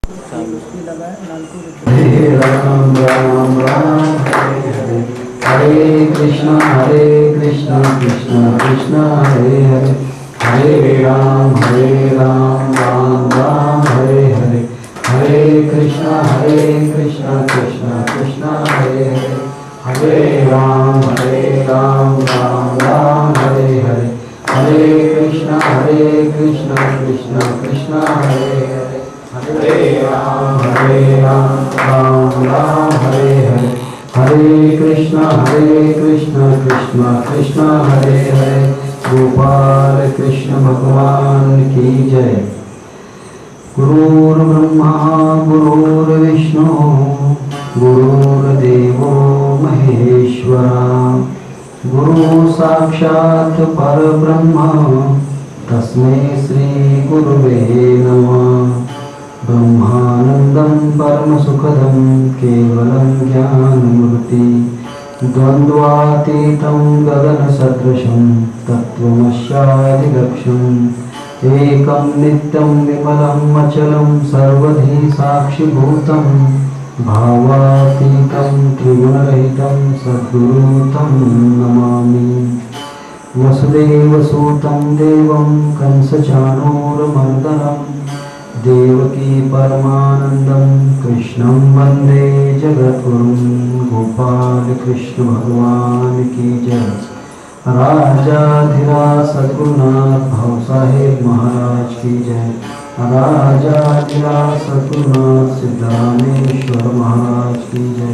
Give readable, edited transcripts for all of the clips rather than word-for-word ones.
हरे राम राम राम हरे हरे, हरे कृष्णा कृष्ण कृष्ण हरे हरे, हरे राम राम राम हरे हरे, हरे कृष्णा कृष्ण कृष्ण हरे हरे, हरे राम राम राम हरे हरे, हरे कृष्णा कृष्ण कृष्ण हरे हरे, हरे राम राम राम हरे हरे, हरे कृष्णा कृष्ण कृष्ण हरे हरे। गोपाल कृष्ण भगवान की जय। गुरुर्ब्रह्मा गुरुर्विष्णु गुरुर्देवो महेश्वरा, गुरु साक्षात् परब्रह्म तस्मै श्री गुरुवे नमः। ब्रह्मानन्दं परमसुखदं केवलं ज्ञानमूर्ति, द्वन्द्वातीतं गगनसदृशं तत्त्वमस्यादिलक्ष्यम्, एकं नित्यं विमलं अचलं सर्वधी साक्षिभूतं, भावातीतं त्रिगुणरहितं सद्गुरुं नमामि। वसुदेवसुतं देवं कंसचाणूरमर्दनं, देवकी परमानन्दं कृष्णं वन्दे जगद्गुरुं। गोपाल कृष्ण भगवान की जय। राजाधिराज सद्गुरुनाथ भाव साहेब महाराज की जय। राजाधिराज सद्गुरुनाथ सिद्धरामेश्वर महाराज की जय।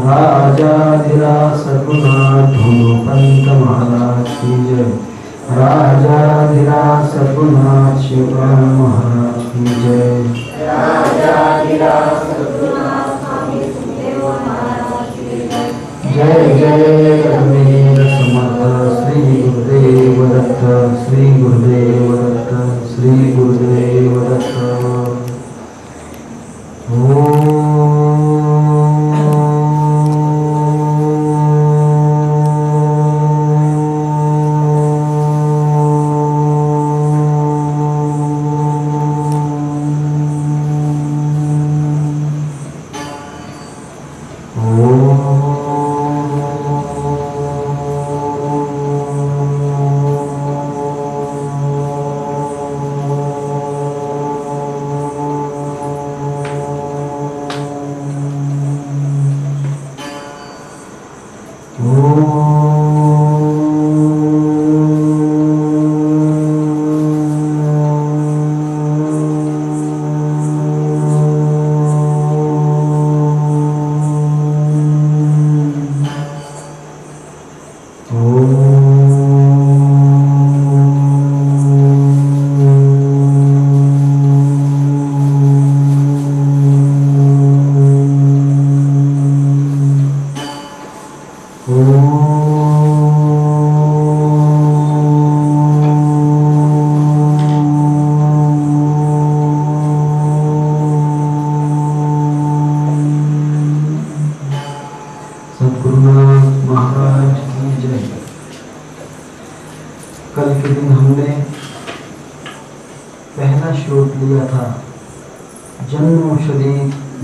राजाधिराज सद्गुरुनाथ धूलोपंत महाराज की जय। राजाधिराज सद्गुरुनाथ शिवराम महाराज की जय। राजाधिराज सद्गुरुनाथ स्वामी सुखदेव महाराज की जय। जय जय रघुवीर समर्थ श्री गुरुदेव दत्त, श्री गुरुदेव दत्त, श्री गुरुदेव दत्त। कल के दिन हमने पहला श्लोक लिया था, जन्मौषधि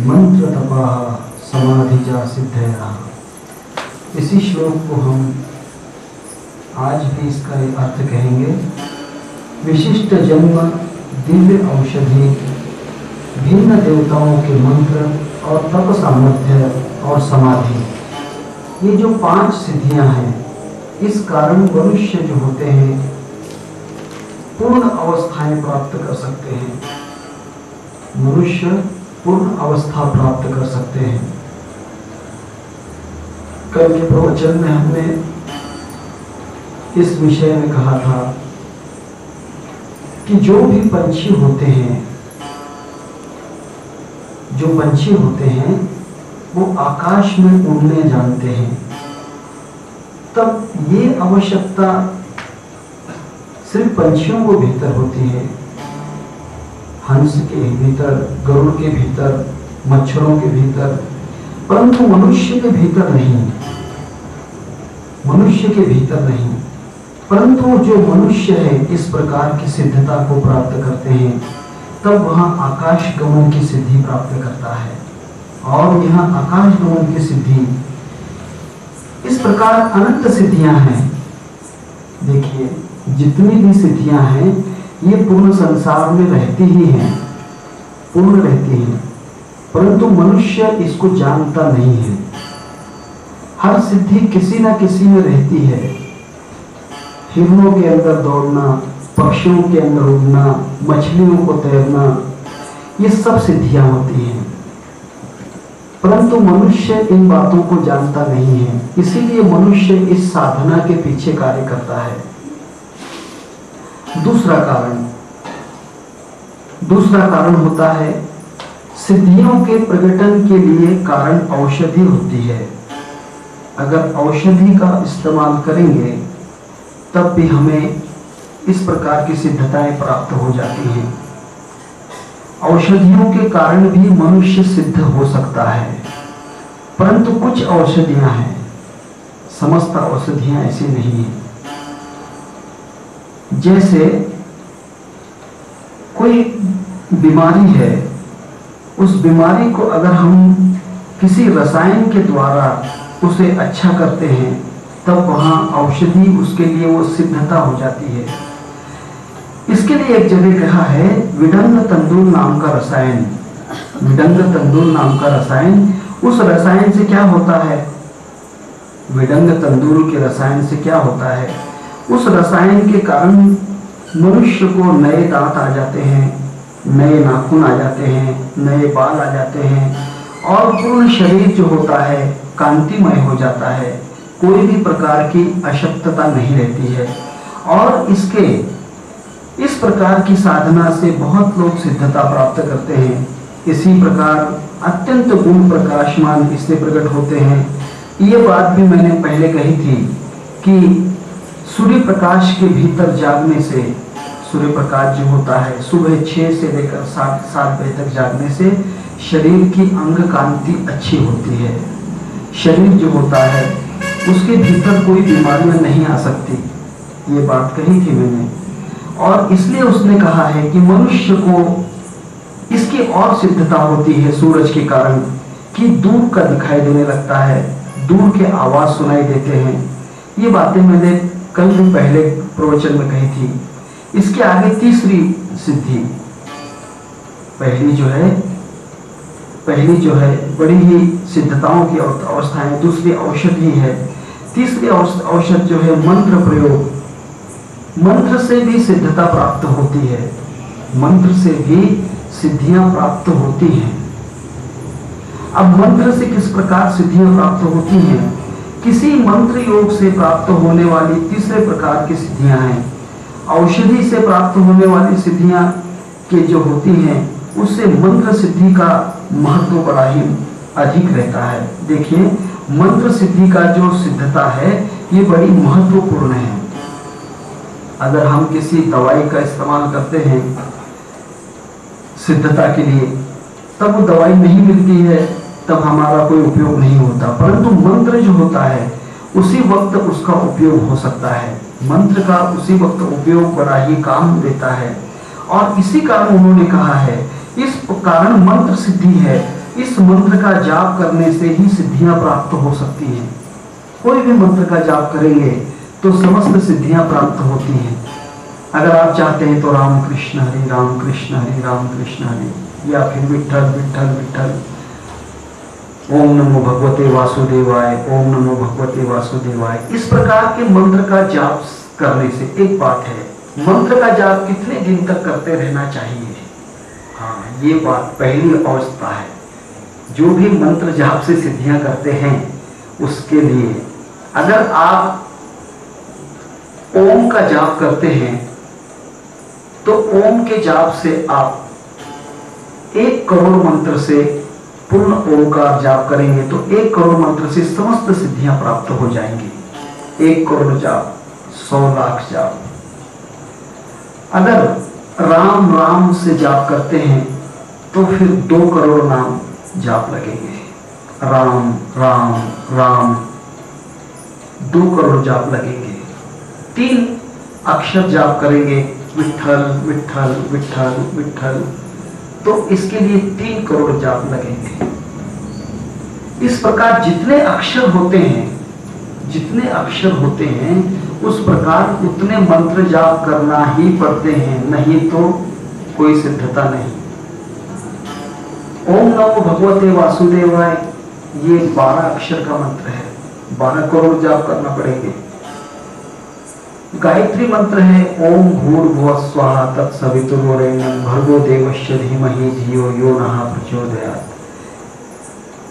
मंत्र तपा समाधिजा सिद्धया। इसी श्लोक को हम आज भी इसका अर्थ कहेंगे। विशिष्ट जन्म, दिव्य औषधि, भिन्न देवताओं के मंत्र और तप सामर्थ्य और समाधि, ये जो 5 सिद्धियां हैं, इस कारण मनुष्य जो होते हैं पूर्ण अवस्थाएं प्राप्त कर सकते हैं। मनुष्य पूर्ण अवस्था प्राप्त कर सकते हैं। कल के प्रवचन में हमने इस विषय में कहा था कि जो भी पंछी होते हैं, जो पंछी होते हैं वो आकाश में उड़ने जानते हैं। तब ये आवश्यकता सिर्फ पंछियों को भीतर होती है, हंस के भीतर, गरुड़ के भीतर, मच्छरों के भीतर, परंतु मनुष्य के भीतर नहीं। मनुष्य के भीतर नहीं, परंतु जो मनुष्य है इस प्रकार की सिद्धता को प्राप्त करते हैं, तब वहाँ आकाश गमन की सिद्धि प्राप्त करता है। और यह आकाश गमन की सिद्धि, इस प्रकार अनंत सिद्धियां हैं। देखिए, जितनी भी सिद्धियां हैं ये पूर्ण संसार में रहती ही हैं, पूर्ण रहती हैं, परंतु मनुष्य इसको जानता नहीं है। हर सिद्धि किसी न किसी में रहती है। हिरणों के अंदर दौड़ना, पक्षियों के अंदर उड़ना, मछलियों को तैरना, ये सब सिद्धियां होती हैं, परंतु मनुष्य इन बातों को जानता नहीं है। इसीलिए मनुष्य इस साधना के पीछे कार्य करता है। दूसरा कारण होता है, सिद्धियों के प्रकटन के लिए कारण औषधि होती है। अगर औषधि का इस्तेमाल करेंगे तब भी हमें इस प्रकार की सिद्धताएं प्राप्त हो जाती हैं। औषधियों के कारण भी मनुष्य सिद्ध हो सकता है, परंतु कुछ औषधियां हैं, समस्त औषधियां ऐसी नहीं हैं। जैसे कोई बीमारी है, उस बीमारी को अगर हम किसी रसायन के द्वारा उसे अच्छा करते हैं तब वहां औषधि, उसके लिए वो सिद्धता हो जाती है। इसके लिए एक जगह कहा है, विडंग तंदूल नाम का रसायन, विडंग तंदूल नाम का रसायन, उस रसायन से क्या होता है, विडंग तंदूल के रसायन से क्या होता है, उस रसायन के कारण मनुष्य को नए दांत आ जाते हैं, नए नाखून आ जाते हैं, नए बाल आ जाते हैं, और पूर्ण शरीर जो होता है कांतिमय हो जाता है। कोई भी प्रकार की अशक्तता नहीं रहती है। और इसके इस प्रकार की साधना से बहुत लोग सिद्धता प्राप्त करते हैं। इसी प्रकार अत्यंत गुण प्रकाशमान इससे प्रकट होते हैं। ये बात भी मैंने पहले कही थी कि सूर्य प्रकाश के भीतर जागने से, सूर्य प्रकाश जो होता है सुबह 6 से लेकर 7 बजे तक जागने से शरीर की अंग कांति अच्छी होती है। शरीर जो होता है उसके भीतर कोई बीमारियां नहीं आ सकती, ये बात कही थी मैंने। और इसलिए उसने कहा है कि मनुष्य को इसकी और सिद्धता होती है सूरज के कारण, कि दूर का दिखाई देने लगता है, दूर के आवाज सुनाई देते हैं। ये बातें मैंने कल दिन पहले प्रवचन में कही थी। इसके आगे तीसरी सिद्धि, पहली जो है बड़ी ही सिद्धताओं की अवस्था है, दूसरी औषधि है। तीसरी औषध जो है मंत्र प्रयोग, मंत्र से भी सिद्धता प्राप्त होती है, मंत्र से भी सिद्धियां प्राप्त होती हैं। अब मंत्र से किस प्रकार सिद्धियां प्राप्त होती हैं? किसी मंत्र योग से प्राप्त होने वाली तीसरे प्रकार की सिद्धियां हैं। औषधि से प्राप्त होने वाली सिद्धियां के जो होती हैं उससे मंत्र सिद्धि का महत्व बड़ा ही अधिक रहता है। देखिए, मंत्र सिद्धि का जो सिद्धता है ये बड़ी महत्वपूर्ण है। अगर हम किसी दवाई का इस्तेमाल करते हैं सिद्धता के लिए, तब वो दवाई नहीं मिलती है, तब हमारा कोई उपयोग नहीं होता, परंतु मंत्र जो होता है उसी वक्त उसका उपयोग हो सकता है। मंत्र का उसी वक्त उपयोग बड़ा ही काम देता है। और इसी कारण उन्होंने कहा है, इस कारण मंत्र सिद्धि है। इस मंत्र का जाप करने से ही सिद्धियां प्राप्त हो सकती हैं। कोई भी मंत्र का जाप करेंगे तो समस्त सिद्धियां प्राप्त होती हैं। अगर आप चाहते हैं तो राम कृष्ण हरि राम कृष्ण हरि राम कृष्ण हरि, या फिर विठ्ठल विठ्ठल विठ्ठल, ओम नमो भगवते वासुदेवाय, ओम नमो भगवते वासुदेवाय, इस प्रकार के मंत्र का जाप करने से एक बात है, मंत्र का जाप कितने दिन तक करते रहना चाहिए? हाँ, ये बात पहली अवस्था है। जो भी मंत्र जाप से सिद्धियां करते हैं उसके लिए, अगर आप ओम का जाप करते हैं तो ओम के जाप से आप 1 करोड़ मंत्र से पूर्ण ओमकार जाप करेंगे तो 1 करोड़ मंत्र से समस्त सिद्धियां प्राप्त हो जाएंगी। 1 करोड़ जाप, 100 लाख जाप। अगर राम राम से जाप करते हैं तो फिर 2 करोड़ नाम जाप लगेंगे। राम राम राम, 2 करोड़ जाप लगेंगे। 3 अक्षर जाप करेंगे, विठ्ठल विठ्ठल विठ्ठल विठ्ठल, तो इसके लिए 3 करोड़ जाप लगेंगे। इस प्रकार जितने अक्षर होते हैं उस प्रकार उतने मंत्र जाप करना ही पड़ते हैं, नहीं तो कोई सिद्धता नहीं। ओम नमो भगवते वासुदेवाय ये 12 अक्षर का मंत्र है, 12 करोड़ जाप करना पड़ेंगे। गायत्री मंत्र है ओम भूर्भुवः स्वः तत्सवितुर्वरेण्यं भर्गो देवस्य धीमहि धियो यो नः प्रचोदयात्।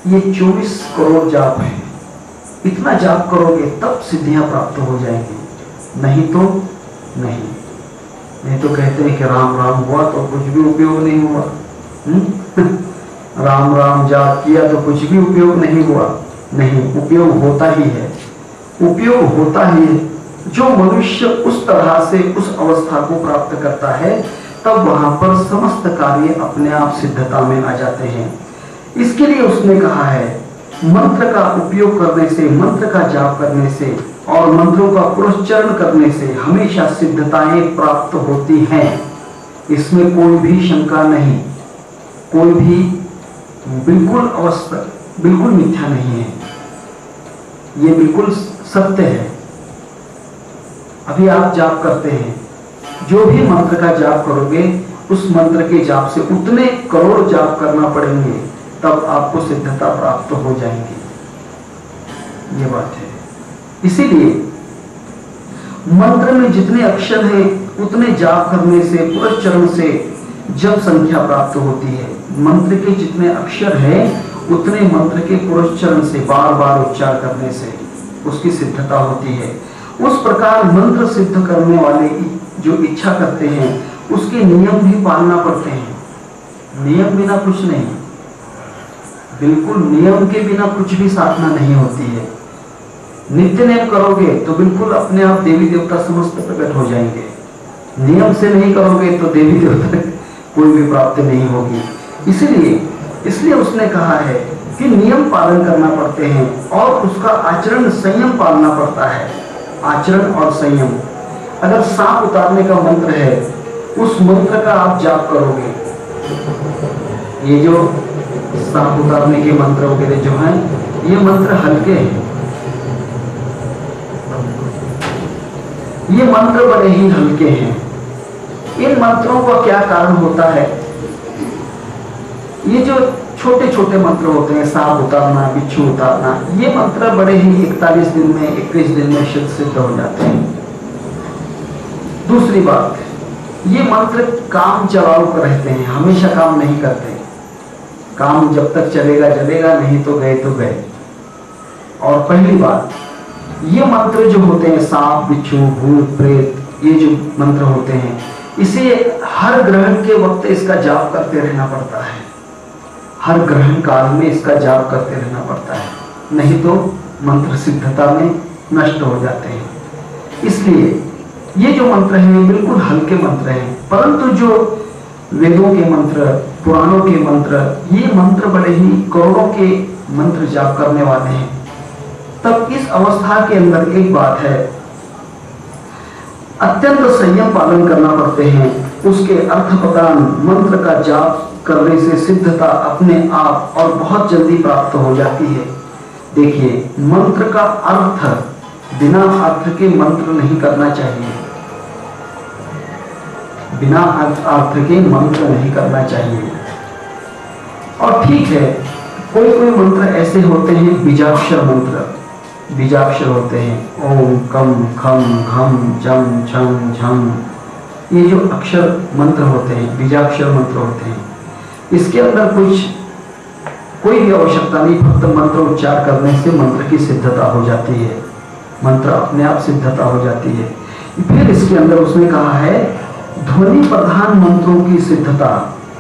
ये 24 करोड़ जाप है। इतना जाप करोगे तब सिद्धियां प्राप्त हो जाएंगी, नहीं तो नहीं तो कहते हैं कि राम राम हुआ तो कुछ भी उपयोग नहीं हुआ। राम राम जाप किया तो कुछ भी उपयोग नहीं हुआ। नहीं, उपयोग होता ही है, उपयोग होता ही है। जो मनुष्य उस तरह से उस अवस्था को प्राप्त करता है तब वहां पर समस्त कार्य अपने आप सिद्धता में आ जाते हैं। इसके लिए उसने कहा है मंत्र का उपयोग करने से, मंत्र का जाप करने से और मंत्रों का पुरस्चरण करने से हमेशा सिद्धताएं प्राप्त होती हैं। इसमें कोई भी शंका नहीं, कोई भी बिल्कुल मिथ्या नहीं है, ये बिल्कुल सत्य है। अभी आप जाप करते हैं, जो भी मंत्र का जाप करोगे उस मंत्र के जाप से उतने करोड़ जाप करना पड़ेंगे, तब आपको सिद्धता प्राप्त हो जाएंगी। ये बात है। इसीलिए मंत्र में जितने अक्षर हैं उतने जाप करने से, पुरस्चरण से जब संख्या प्राप्त होती है। मंत्र के जितने अक्षर हैं उतने मंत्र के पुरस्चरण से, बार बार उच्चार करने से उसकी सिद्धता होती है। उस प्रकार मंत्र सिद्ध करने वाले जो इच्छा करते हैं उसके नियम भी पालना पड़ते हैं। नियम बिना कुछ नहीं, बिल्कुल नियम के बिना कुछ भी साधना नहीं होती है। नित्य नेम करोगे तो बिल्कुल अपने आप देवी देवता समस्त प्रकट हो जाएंगे। नियम से नहीं करोगे तो देवी देवता कोई भी प्राप्ति नहीं होगी। इसलिए उसने कहा है कि नियम पालन करना पड़ते हैं और उसका आचरण संयम पालना पड़ता है। आचरण और संयम। अगर सांप उतारने का मंत्र है, उस मंत्र का आप जाप करोगे, ये जो सांप उतारने के मंत्र वगैरह जो हैं, ये मंत्र हल्के हैं, ये मंत्र बड़े ही हल्के हैं। इन मंत्रों का क्या कारण होता है? ये जो छोटे छोटे मंत्र होते हैं, सांप उतारना, बिच्छू उतारना, ये मंत्र बड़े ही 41 दिन में, 21 दिन में सिद्ध हो जाते हैं। दूसरी बात, ये मंत्र काम चलाऊ रहते हैं, हमेशा काम नहीं करते। काम जब तक चलेगा चलेगा, नहीं तो गए। और पहली बात, ये मंत्र जो होते हैं सांप, बिच्छू, भूत, प्रेत, ये जो मंत्र होते हैं, इसे हर ग्रहण के वक्त इसका जाप करते रहना पड़ता है। हर ग्रहण काल में इसका जाप करते रहना पड़ता है, नहीं तो मंत्र सिद्धता में नष्ट हो जाते हैं। इसलिए ये जो मंत्र हैं बिल्कुल हल्के मंत्र हैं, परंतु जो वेदों के मंत्र, पुराणों के मंत्र, ये मंत्र बड़े ही करोड़ों के मंत्र जाप करने वाले हैं। तब इस अवस्था के अंदर एक बात है, अत्यंत संयम पालन करना पड़ते हैं। उसके अर्थ प्रदान मंत्र का जाप करने से सिद्धता अपने आप और बहुत जल्दी प्राप्त हो जाती है। देखिए, मंत्र का अर्थ बिना अर्थ के मंत्र नहीं करना चाहिए, बिना अर्थ के मंत्र नहीं करना चाहिए। और ठीक है, कोई कोई मंत्र ऐसे होते हैं बीजाक्षर मंत्र, बीजाक्षर होते हैं, ओम कम खम घम जम झम झम, ये जो अक्षर मंत्र होते हैं, बीजाक्षर मंत्र होते हैं। इसके अंदर कोई भी आवश्यकता नहीं, फक्त मंत्र उच्चार करने से मंत्र की सिद्धता हो जाती है, मंत्र अपने आप सिद्धता हो जाती है। फिर इसके अंदर उसने कहा है ध्वनि प्रधान मंत्रों की सिद्धता।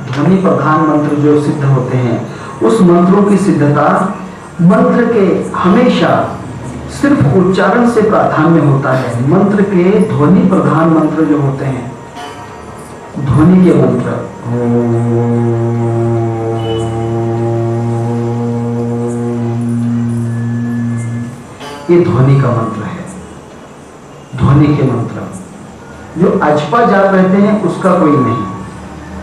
ध्वनि प्रधान मंत्र जो सिद्ध होते हैं, उस मंत्रों की सिद्धता मंत्र के हमेशा सिर्फ उच्चारण से प्राधान्य होता है। मंत्र के ध्वनि प्रधान मंत्र जो होते हैं, ध्वनि के मंत्र, ये ध्वनि का मंत्र है। ध्वनि के मंत्र जो अजपा जाप रहते हैं उसका कोई नहीं,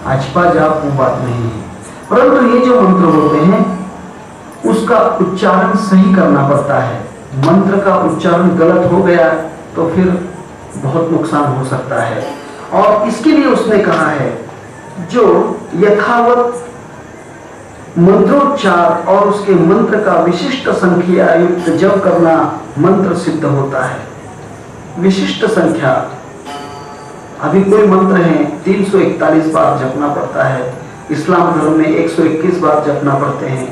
अजपा जाप वो बात नहीं है, परंतु ये जो मंत्र होते हैं उसका उच्चारण सही करना पड़ता है। मंत्र का उच्चारण गलत हो गया तो फिर बहुत नुकसान हो सकता है। और इसके लिए उसने कहा है जो यथावत मंत्रोच्चार और उसके मंत्र का विशिष्ट संख्या युक्त जप करना मंत्र सिद्ध होता है। विशिष्ट संख्या, अभी कोई मंत्र है 341 बार जपना पड़ता है, इस्लाम धर्म में 121 बार जपना पड़ते हैं,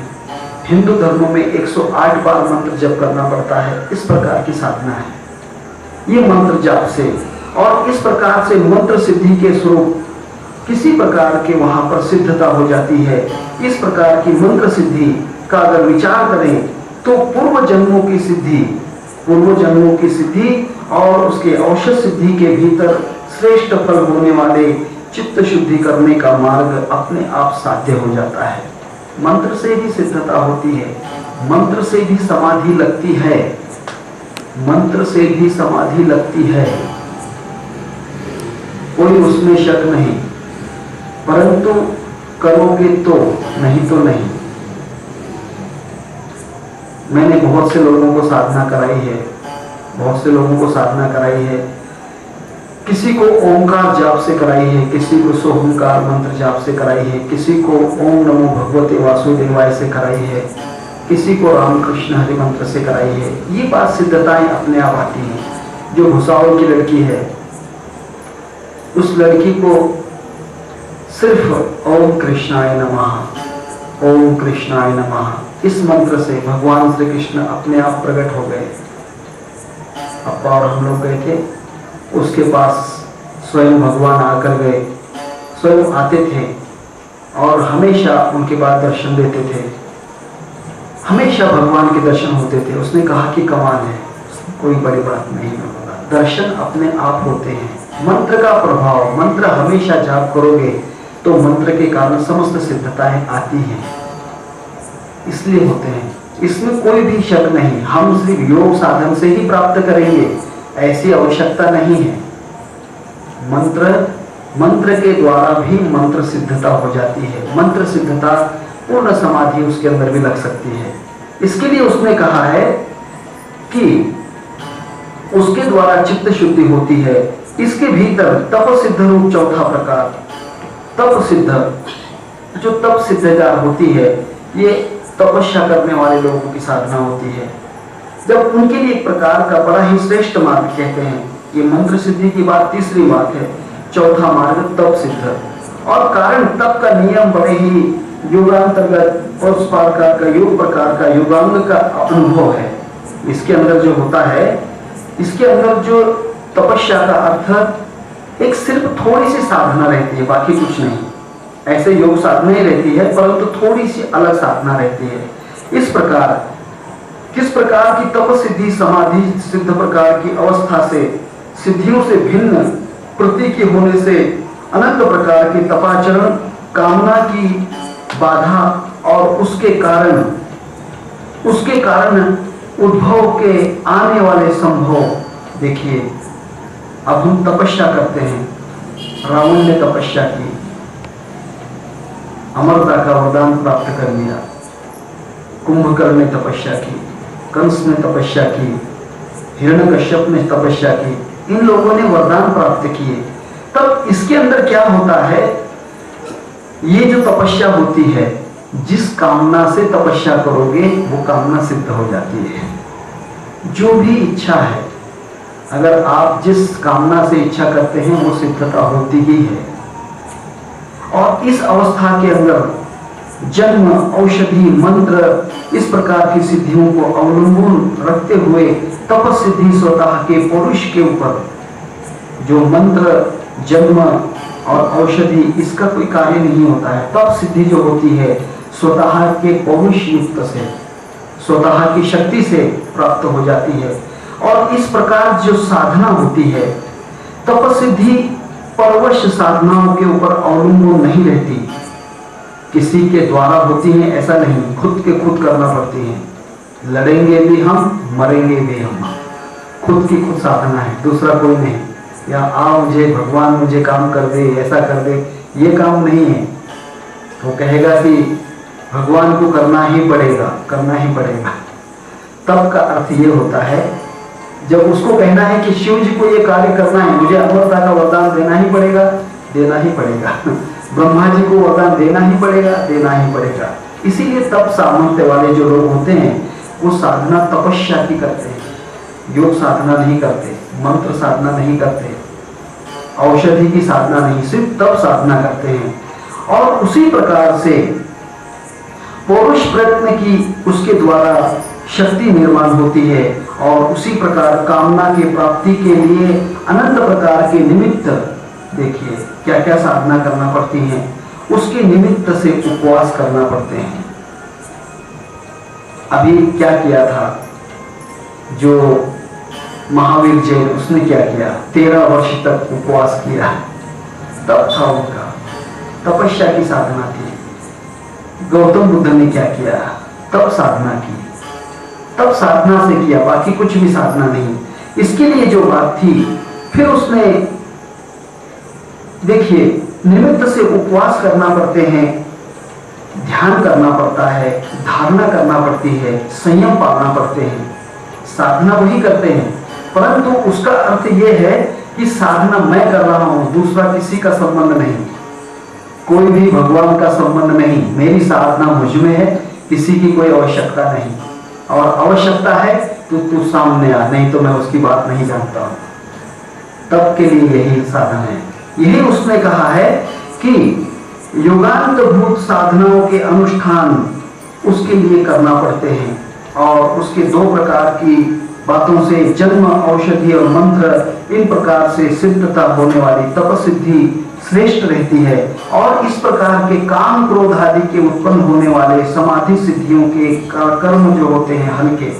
हिंदू धर्म में 108 बार मंत्र जप करना पड़ता है। इस प्रकार की साधना है ये मंत्र जाप से। और इस प्रकार से मंत्र सिद्धि के स्वरूप किसी प्रकार के वहां पर सिद्धता हो जाती है। इस प्रकार की मंत्र सिद्धि का अगर विचार करें तो पूर्व जन्मों की सिद्धि और उसके औषध सिद्धि के भीतर श्रेष्ठ फल होने वाले चित्त शुद्धि करने का मार्ग अपने आप साध्य हो जाता है। मंत्र से भी सिद्धता होती है, मंत्र से भी समाधि लगती है, मंत्र से भी समाधि लगती है, कोई उसमें शक नहीं, परंतु करोगे तो, नहीं तो नहीं। मैंने बहुत से लोगों को साधना कराई है, किसी को ओंकार जाप से कराई है, किसी को सोहंकार मंत्र जाप से कराई है, किसी को ओम नमो भगवते वासुदेवाय से कराई है, किसी को रामकृष्ण हरि मंत्र से कराई है। ये बात सिद्धताएं अपने आप आती हैं। जो भुसावल की लड़की है, उस लड़की को सिर्फ ओम कृष्णाय नमः, ओम कृष्णाय नमः इस मंत्र से भगवान श्री कृष्ण अपने आप प्रकट हो गए। अप्पा और हम लोग गए थे उसके पास, स्वयं भगवान आकर गए, स्वयं आते थे और हमेशा उनके बाद दर्शन देते थे, हमेशा भगवान के दर्शन होते थे। उसने कहा कि कमाल है, कोई बड़ी बात नहीं होगा, दर्शन अपने आप होते हैं। मंत्र का प्रभाव, मंत्र हमेशा जाप करोगे तो मंत्र के कारण समस्त सिद्धताएं आती हैं, इसलिए होते हैं, इसमें कोई भी शक नहीं। हम सिर्फ योग साधन से ही प्राप्त करेंगे ऐसी आवश्यकता नहीं है। मंत्र के द्वारा भी मंत्र सिद्धता हो जाती है। मंत्र सिद्धता पूर्ण समाधि उसके अंदर भी लग सकती है। इसके लिए उसने कहा है कि उसके द्वारा चित्त शुद्धि होती है। इसके भीतर तप सिद्ध रूप चौथा प्रकार, तप सिद्ध, जो तप सिद्धता होती है, ये तपस्या करने वाले लोगों की साधना होती है। जब उनके लिए एक प्रकार का बड़ा ही श्रेष्ठ मार्ग कहते हैं। ये मंत्र सिद्धि की बात तीसरी बात है। चौथा मार्ग तप सिद्ध। और कारण तप का नियम बड़े ही योगांतर्गत और उस प्रकार का योगांग का अनुभव है। इसके अंदर जो होता है, इसके अंदर जो तपस्या का अर्थ एक सिर्फ थोड़ी सी साधना रहती है, बाकी कुछ नहीं। ऐसे योग साधना ही रहती है, परंतु थोड़ी सी अलग साधना रहती है। इस प्रकार किस प्रकार की तप सिद्धि समाधि सिद्ध प्रकार की अवस्था से, सिद्धियों से भिन्न प्रतीक होने से अनंत प्रकार के तपाचरण, कामना की बाधा और उसके कारण उद्भव के आने वाले संभव। देखिए, अब हम तपस्या करते हैं। रावण ने तपस्या की, अमरता का वरदान प्राप्त कर लिया। कुंभकर्ण ने तपस्या की, कंस ने तपस्या की, हिरण्यकश्यप ने तपस्या की। इन लोगों ने वरदान प्राप्त किए। तब इसके अंदर क्या होता है, ये जो तपस्या होती है, जिस कामना से तपस्या करोगे वो कामना सिद्ध हो जाती है। जो भी इच्छा है, अगर आप जिस कामना से इच्छा करते हैं वो सिद्धता होती ही है। और इस अवस्था के अंदर जन्म, औषधि, मंत्र, इस प्रकार की सिद्धियों को अवलंबन रखते हुए तप सिद्धि स्वतः के पुरुष के ऊपर, जो मंत्र, जन्म और औषधि, इसका कोई कार्य नहीं होता है। तप सिद्धि जो होती है स्वतः के पौरुष युक्त से, स्वतः की शक्ति से प्राप्त हो जाती है। और इस प्रकार जो साधना होती है, तप सिद्धि परवश साधनाओं के ऊपर अवलंबन नहीं रहती, किसी के द्वारा होती है ऐसा नहीं, खुद के खुद करना पड़ती है। लड़ेंगे भी हम, मरेंगे भी हम, खुद की खुद साधना है, दूसरा कोई नहीं। या मुझे भगवान मुझे काम कर दे, ऐसा कर दे, ये काम नहीं है। वो कहेगा कि भगवान को करना ही पड़ेगा, करना ही पड़ेगा। तब का अर्थ ये होता है जब उसको कहना है कि शिव जी को ये कार्य करना है, मुझे अमरता का वरदान देना ही पड़ेगा, देना ही पड़ेगा। ब्रह्मा जी को वरदान देना ही पड़ेगा, देना ही पड़ेगा। इसीलिए तप सामर्थ्य वाले जो लोग होते हैं वो साधना तपस्या की करते हैं, योग साधना नहीं करते, मंत्र साधना नहीं करते, औषधि की साधना नहीं, सिर्फ तप साधना करते हैं। और उसी प्रकार से पौरुष प्रयत्न की उसके द्वारा शक्ति निर्माण होती है और उसी प्रकार कामना की प्राप्ति के लिए अनंत प्रकार के निमित्त, देखिए क्या क्या साधना करना पड़ती है, उसके निमित्त से उपवास करना पड़ते हैं। अभी क्या किया था जो महावीर जैन, उसने क्या किया, 13 वर्ष तक उपवास किया, तब था उनका, तपस्या की साधना थी। गौतम बुद्ध ने क्या किया, तब साधना की, तब साधना से किया, बाकी कुछ भी साधना नहीं। इसके लिए जो बात थी, फिर उसने देखिए निमित्त से उपवास करना पड़ते हैं, ध्यान करना पड़ता है, धारणा करना पड़ती है, संयम पालना पड़ते हैं। साधना वही करते हैं, परंतु उसका अर्थ यह है कि साधना मैं कर रहा हूं, दूसरा किसी का संबंध नहीं, कोई भी भगवान का संबंध नहीं, मेरी साधना मुझ में है, किसी की कोई आवश्यकता नहीं। और आवश्यकता है तो तू सामने आ, नहीं तो मैं उसकी बात नहीं जानता हूं। तब के लिए यही साधन है। यही उसने कहा है कि योगांत भूत साधनाओं के अनुष्ठान उसके लिए करना पड़ते हैं और उसके 2 प्रकार की बातों से, जन्म, औषधि और मंत्र, इन प्रकार से सिद्धता होने वाली तपसिद्धि श्रेष्ठ रहती है। और इस प्रकार के काम क्रोध आदि के उत्पन्न होने वाले समाधि सिद्धियों के कर्म जो होते हैं हल्के,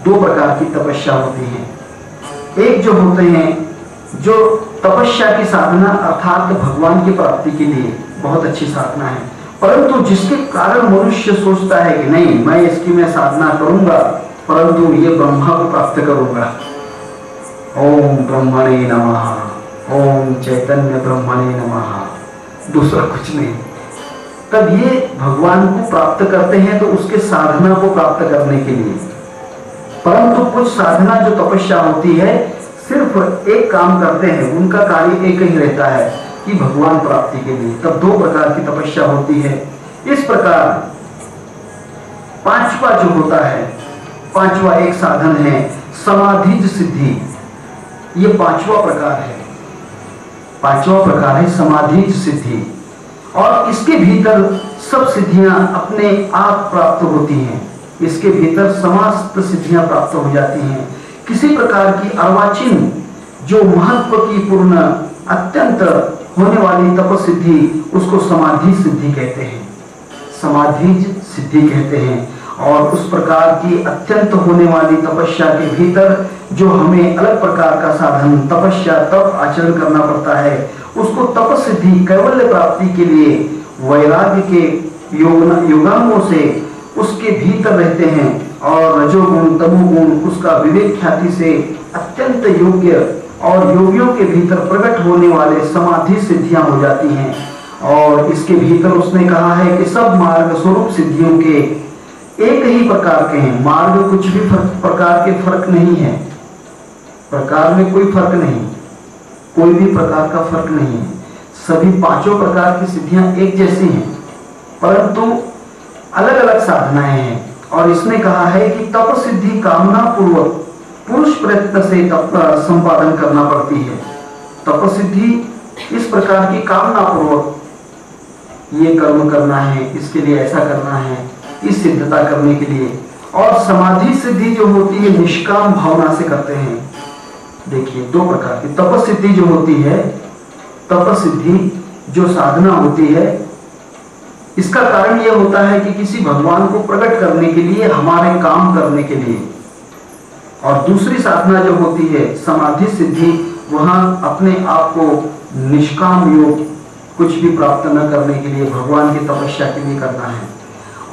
2 प्रकार की तपस्या होती है। एक जो होते हैं जो तपस्या की साधना अर्थात भगवान की प्राप्ति के लिए बहुत अच्छी साधना है, परंतु जिसके कारण मनुष्य सोचता है कि नहीं मैं इसकी मैं साधना करूंगा परंतु ये ब्रह्मा को प्राप्त करूंगा, ओम ब्रह्मणे नमः, ओम चैतन्य ब्रह्मणे नमः, दूसरा कुछ नहीं। तब ये भगवान को प्राप्त करते हैं तो उसके साधना को प्राप्त करने के लिए। परंतु कुछ साधना जो तपस्या होती है सिर्फ एक काम करते हैं, उनका कार्य एक ही रहता है कि भगवान प्राप्ति के लिए। तब 2 प्रकार की तपस्या होती है। इस प्रकार 5वां जो होता है, 5वां एक साधन है समाधिज सिद्धि। ये 5वां प्रकार है, 5वां प्रकार है समाधिज सिद्धि। और इसके भीतर सब सिद्धियां अपने आप प्राप्त होती हैं, इसके भीतर समस्त सिद्धियां प्राप्त हो जाती हैं। किसी प्रकार की अर्वाचीन जो महत्व की पूर्ण अत्यंत होने वाली तपसिद्धि, उसको समाधि सिद्धि कहते हैं, समाधि सिद्धि कहते हैं। और उस प्रकार की अत्यंत होने वाली तपस्या के भीतर जो हमें अलग प्रकार का साधन तपस्या तप आचरण करना पड़ता है, उसको तपसिद्धि कैवल्य प्राप्ति के लिए वैराग्य के योगांगों से उसके भीतर रहते हैं। और रजोगुण तमोगुण उसका विवेक ख्याति से अत्यंत योग्य और योगियों के भीतर प्रकट होने वाले समाधि सिद्धियां हो जाती हैं। और इसके भीतर उसने कहा है कि सब मार्ग स्वरूप सिद्धियों के एक ही प्रकार के हैं, मार्ग कुछ भी प्रकार के फर्क नहीं है, प्रकार में कोई फर्क नहीं, कोई भी प्रकार का फर्क नहीं है, सभी 5 प्रकार की सिद्धियां एक जैसी हैं, परंतु अलग अलग साधनाएं हैं। और इसने कहा है कि तप सिद्धि कामना पूर्वक पुरुष प्रयत्न से तप संपादन करना पड़ती है। तप सिद्धि इस प्रकार की कामना पूर्वक ये कर्म करना है, इसके लिए ऐसा करना है, इस सिद्धता करने के लिए। और समाधि सिद्धि जो होती है निष्काम भावना से करते हैं। देखिए 2 प्रकार की तप सिद्धि जो होती है, तप सिद्धि जो साधना होती है, इसका कारण यह होता है कि किसी भगवान को प्रकट करने के लिए, हमारे काम करने के लिए। और दूसरी साधना जो होती है समाधि सिद्धि, वहां अपने आप को निष्काम योग कुछ भी प्राप्त न करने के लिए, भगवान की तपस्या के लिए करना है।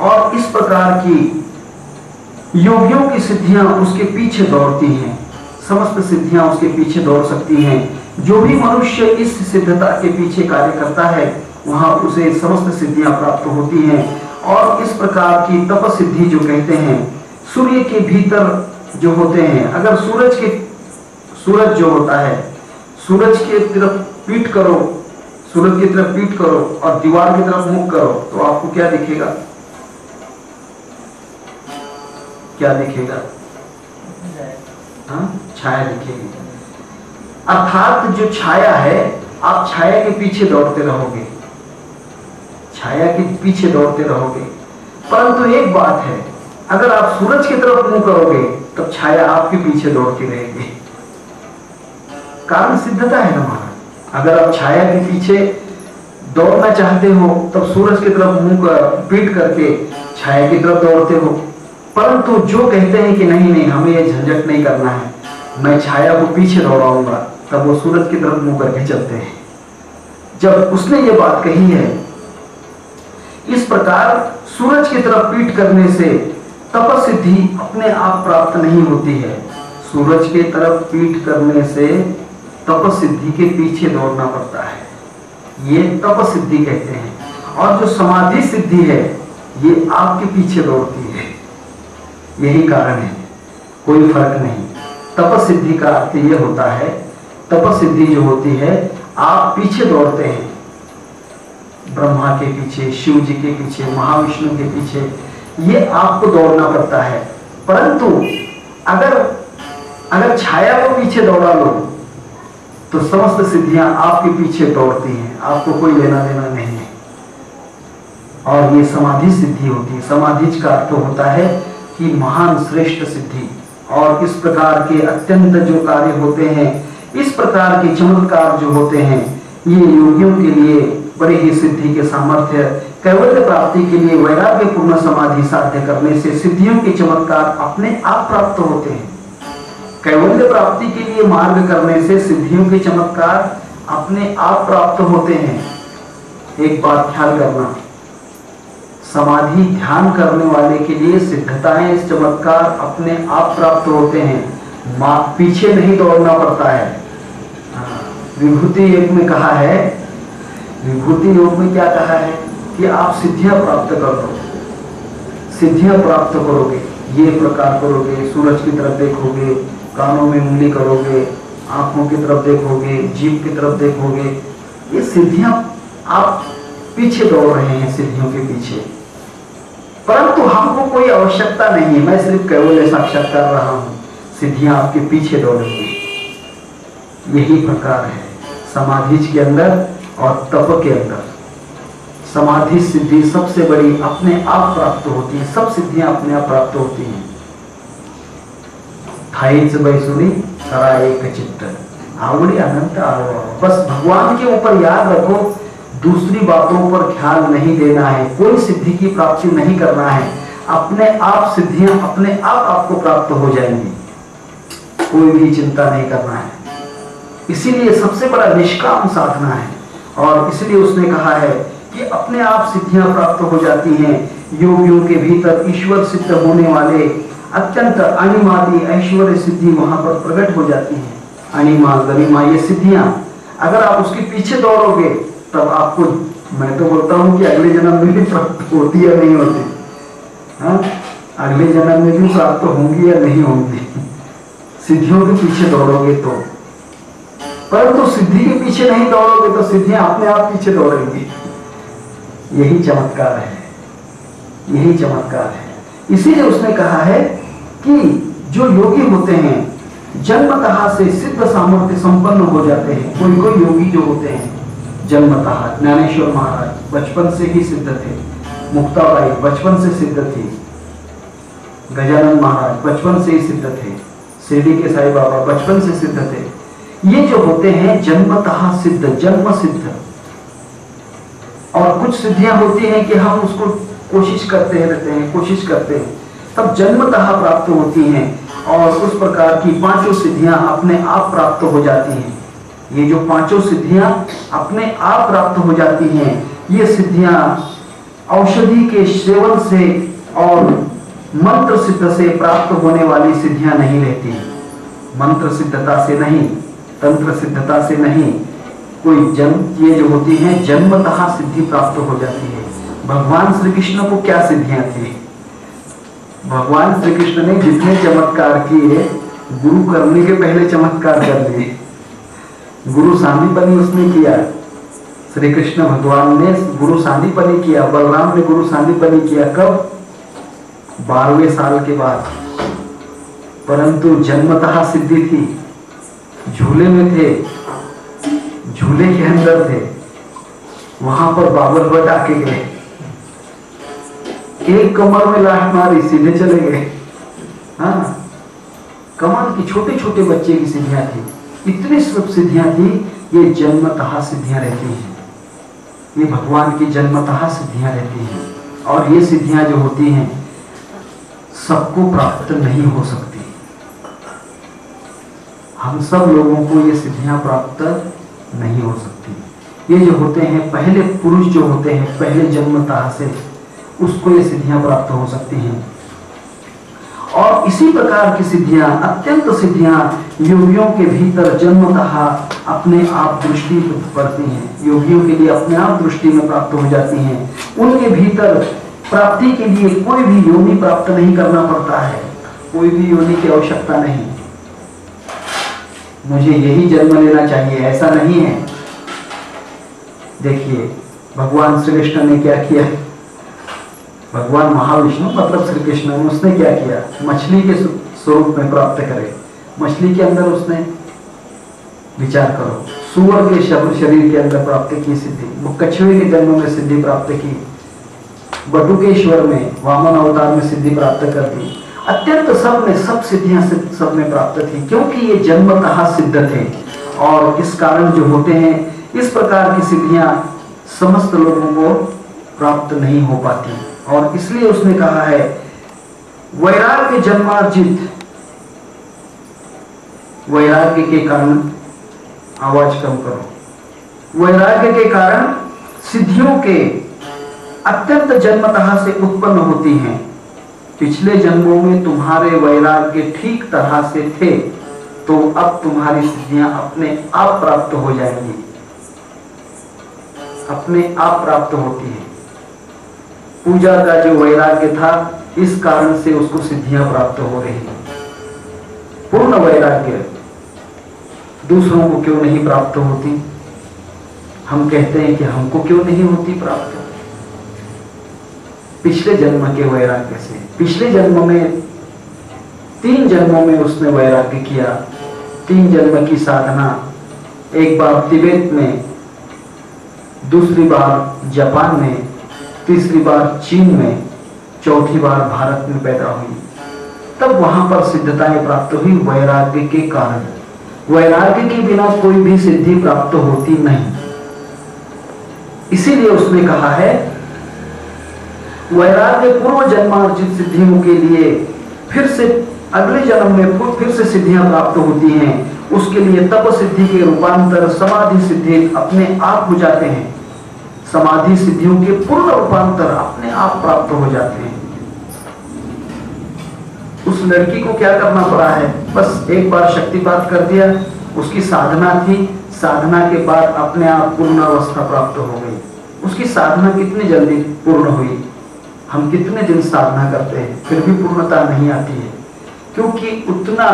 और इस प्रकार की योगियों की सिद्धियां उसके पीछे दौड़ती हैं, समस्त सिद्धियां उसके पीछे दौड़ सकती हैं। जो भी मनुष्य इस सिद्धता के पीछे कार्य करता है वहां उसे समस्त सिद्धियां प्राप्त होती हैं। और इस प्रकार की तप सिद्धि जो कहते हैं, सूर्य के भीतर जो होते हैं, अगर सूरज जो होता है, सूरज की तरफ पीठ करो, सूरज की तरफ पीठ करो और दीवार की तरफ मुख करो, तो आपको क्या दिखेगा? क्या दिखेगा? हाँ, छाया दिखेगी। अर्थात जो छाया है, आप छाया के पीछे दौड़ते रहोगे, छाया के पीछे दौड़ते रहोगे। परंतु एक बात है, अगर आप सूरज की तरफ मुंह करोगे तब छाया आपके पीछे दौड़ती रहेगी। कारण सिद्धता है हमारा। अगर आप छाया के पीछे दौड़ना चाहते हो तब सूरज की तरफ मुंह पीट करके छाया की तरफ दौड़ते हो। परंतु जो कहते हैं कि नहीं नहीं, हमें ये झंझट नहीं करना है, मैं छाया को पीछे दौड़ाऊंगा, तब वो सूरज की तरफ मुंह करके चलते हैं। जब उसने ये बात कही है, इस प्रकार सूरज की तरफ पीठ करने से तपसिद्धि अपने आप प्राप्त नहीं होती है। सूरज की तरफ पीठ करने से तपसिद्धि के पीछे दौड़ना पड़ता है, ये तपसिद्धि कहते हैं। और जो समाधि सिद्धि है, ये आपके पीछे दौड़ती है। यही कारण है, कोई फर्क नहीं। तपसिद्धि का अर्थ ये होता है, तपसिद्धि जो होती है, आप पीछे दौड़ते हैं, ब्रह्मा के पीछे, शिव जी के पीछे, महाविष्णु के पीछे, ये आपको दौड़ना पड़ता है। परंतु अगर छाया को पीछे दौड़ा लो तो समस्त सिद्धियां आपके पीछे दौड़ती हैं, आपको कोई लेना देना नहीं है। और ये समाधि सिद्धि होती है। समाधि का अर्थ होता है कि महान श्रेष्ठ सिद्धि। और इस प्रकार के अत्यंत जो कार्य होते हैं, इस प्रकार के चमत्कार जो होते हैं, ये योगियों के लिए बड़े ही सिद्धि के सामर्थ्य, कैवल्य प्राप्ति के लिए वैराग्य पूर्ण समाधि साध्य करने से सिद्धियों के चमत्कार अपने आप प्राप्त होते हैं। कैवल्य प्राप्ति के लिए मार्ग करने से सिद्धियों के चमत्कार अपने आप प्राप्त होते हैं। एक बात ख्याल करना, समाधि ध्यान करने वाले के लिए सिद्धताएं, चमत्कार अपने आप प्राप्त होते हैं, पीछे नहीं दौड़ना पड़ता है। विभूति योग में कहा है, विभूति योग में क्या कहा है कि आप सिद्धियां प्राप्त कर लो, सिद्धियां प्राप्त करोगे, ये प्रकार करोगे, सूरज की तरफ देखोगे, कानों में उंगली करोगे, आंखों की तरफ देखोगे, जीभ की तरफ देखोगे, ये सिद्धियां आप पीछे दौड़ रहे हैं, सिद्धियों के पीछे। परंतु हमको कोई आवश्यकता नहीं है, मैं सिर्फ कैवल्य साक्षात्कार कर रहा हूं, सिद्धियां आपके पीछे दौड़ेंगी। यही प्रकार है समाधि के अंदर और तप के अंदर। समाधि सिद्धि सबसे बड़ी अपने आप प्राप्त होती है, सब सिद्धियां अपने आप प्राप्त होती हैं। थाईच बैसुरी सरा एक चित्त आवड़ी अनंत आरो। बस भगवान के ऊपर याद रखो, दूसरी बातों पर ख्याल नहीं देना है, कोई सिद्धि की प्राप्ति नहीं करना है, अपने आप सिद्धियां अपने आप आपको प्राप्त हो जाएंगी, कोई भी चिंता नहीं करना है। इसीलिए सबसे बड़ा निष्काम साधना है। और इसलिए उसने कहा है कि अपने आप सिद्धियां प्राप्त हो जाती हैं। योगियों के भीतर ईश्वर सिद्ध होने वाले अत्यंत अनिमादी ऐश्वर्य सिद्धि वहां पर प्रकट हो जाती है। अनिमा गरिमा ये सिद्धियां अगर आप उसके पीछे दौड़ोगे तब आपको, मैं तो बोलता हूं कि अगले जन्म में भी प्राप्त होती या नहीं होती, हाँ, अगले जन्म में भी प्राप्त होंगी या नहीं होंगी, सिद्धियों के पीछे दौड़ोगे तो। परंतु सिद्धि के पीछे नहीं दौड़ोगे तो सिद्धियां अपने आप पीछे दौड़ेंगी। यही चमत्कार है, यही चमत्कार है। इसीलिए उसने कहा है कि जो योगी होते हैं जन्मतः से सिद्ध सामर्थ्य संपन्न हो जाते हैं। कोई कोई योगी जो होते हैं जन्मतः, ज्ञानेश्वर महाराज बचपन से ही सिद्ध थे, मुक्ताबाई बचपन से सिद्ध थी, गजानन महाराज बचपन से ही सिद्ध थे, शिरडी के साईं बाबा बचपन से सिद्ध थे। ये जो होते हैं जन्मतः सिद्ध, जन्म सिद्ध। और कुछ सिद्धियां होती हैं कि हम उसको कोशिश करते रहते हैं, कोशिश करते हैं, तब जन्मतः प्राप्त होती हैं। और उस प्रकार की पांचों सिद्धियां अपने आप प्राप्त हो जाती हैं। ये जो पांचों सिद्धियां अपने आप प्राप्त हो जाती हैं, ये सिद्धियां औषधि के सेवन से और मंत्र सिद्ध से प्राप्त होने वाली सिद्धियां नहीं रहती। मंत्र सिद्धता से नहीं, तंत्र सिद्धता से नहीं, कोई जन्म, ये जो होती है जन्मतः सिद्धि प्राप्त हो जाती है। भगवान श्री कृष्ण को क्या सिद्धियां थी? भगवान श्री कृष्ण ने जितने चमत्कार किए, गुरु करने के पहले चमत्कार कर लिए। गुरु सांदीपनी उसने किया, श्री कृष्ण भगवान ने गुरु सांदीपनी किया, बलराम ने गुरु सांदीपनी किया। कब? 12वें साल के बाद। परंतु जन्मतः सिद्धि थी, झूले में थे, झूले के अंदर थे, वहां पर बाबर भट्ट आके गए, एक कमर में लात मारी, सीधे चले गए। हाँ, कमाल की छोटे छोटे बच्चे की सिद्धियां थी, इतनी सब सिद्धियां थी। ये जन्मतः सिद्धियां रहती हैं, ये भगवान की जन्मतः सिद्धियां रहती हैं। और ये सिद्धियां जो होती हैं सबको प्राप्त नहीं हो सकती। हम सब लोगों को ये सिद्धियां प्राप्त नहीं हो सकती। ये जो होते हैं पहले पुरुष जो होते हैं, पहले जन्मतः से, उसको ये सिद्धियां प्राप्त हो सकती हैं। और इसी प्रकार की सिद्धियां, अत्यंत सिद्धियां योगियों के भीतर जन्मतः अपने आप दृष्टि पड़ती हैं, योगियों के लिए अपने आप दृष्टि में प्राप्त हो जाती हैं। उनके भीतर प्राप्ति के लिए कोई भी योनि प्राप्त नहीं करना पड़ता है, कोई भी योनि की आवश्यकता नहीं। मुझे यही जन्म लेना चाहिए, ऐसा नहीं है। देखिए भगवान श्री कृष्ण ने क्या किया, भगवान महाविष्णु मतलब श्री कृष्ण, उसने क्या किया? मछली के स्वरूप में प्राप्त करे। मछली के अंदर उसने, विचार करो, सूअर के शरीर के अंदर प्राप्त की सिद्धि, कछुए के जन्म में सिद्धि प्राप्त की, बटुकेश्वर में वामन अवतार में सिद्धि प्राप्त कर दी। अत्यंत सब में सब सिद्धियां सब में प्राप्त थी, क्योंकि ये जन्मतः सिद्ध थे। और इस कारण जो होते हैं, इस प्रकार की सिद्धियां समस्त लोगों को प्राप्त नहीं हो पाती। और इसलिए उसने कहा है वैराग्य जन्मार्जित, वैराग्य के कारण, आवाज कम करो, वैराग्य के कारण सिद्धियों के अत्यंत जन्मतः से उत्पन्न होती हैं। पिछले जन्मों में तुम्हारे वैराग्य ठीक तरह से थे, तो अब तुम्हारी सिद्धियां अपने आप प्राप्त हो जाएंगी, अपने आप प्राप्त होती है। पूजा का जो वैराग्य था, इस कारण से उसको सिद्धियां प्राप्त हो रही हैं। पूर्ण वैराग्य दूसरों को क्यों नहीं प्राप्त होती? हम कहते हैं कि हमको क्यों नहीं होती प्राप्त? पिछले जन्म के वैराग्य से। पिछले जन्म में 3 जन्मों में उसने वैराग्य किया, 3 जन्म की साधना, एक बार तिब्बत में, दूसरी बार जापान में, तीसरी बार चीन में, चौथी बार भारत में पैदा हुई। तब वहां पर सिद्धताएं प्राप्त हुई वैराग्य के कारण। वैराग्य के बिना कोई भी सिद्धि प्राप्त होती नहीं। इसीलिए उसने कहा है वैराग्य पूर्व जन्मार्जित सिद्धियों के लिए फिर से अगले जन्म में फिर से सिद्धियां प्राप्त होती हैं। उसके लिए तप सिद्धि के रूपांतर समाधि सिद्धि अपने आप हो जाते हैं। समाधि सिद्धियों के पूर्ण रूपांतर अपने आप प्राप्त हो जाते हैं। उस लड़की को क्या करना पड़ा है? बस एक बार शक्तिपात कर दिया, उसकी साधना थी, साधना के बाद अपने आप पूर्ण अवस्था प्राप्त हो गई। उसकी साधना कितनी जल्दी पूर्ण हुई? हम कितने दिन साधना करते हैं फिर भी पूर्णता नहीं आती है, क्योंकि उतना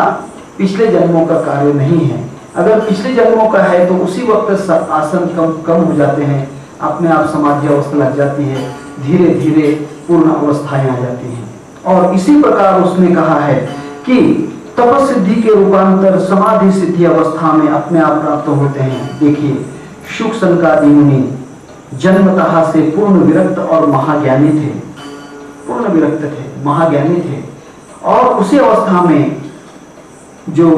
पिछले जन्मों का कार्य नहीं है। अगर पिछले जन्मों का है तो उसी वक्त आसन कम हो जाते हैं, अपने आप समाधि अवस्था लग जाती है, धीरे धीरे पूर्ण अवस्थाएं आ जाती हैं। और इसी प्रकार उसने कहा है कि तप सिद्धि के रूपांतर समाधि सिद्धि अवस्था में अपने आप प्राप्त होते हैं। देखिए शुक सनकादि मुनि जन्मतः से पूर्ण विरक्त और महाज्ञानी थे, पूर्ण विरक्त थे, महाज्ञानी थे। और उसी अवस्था में जो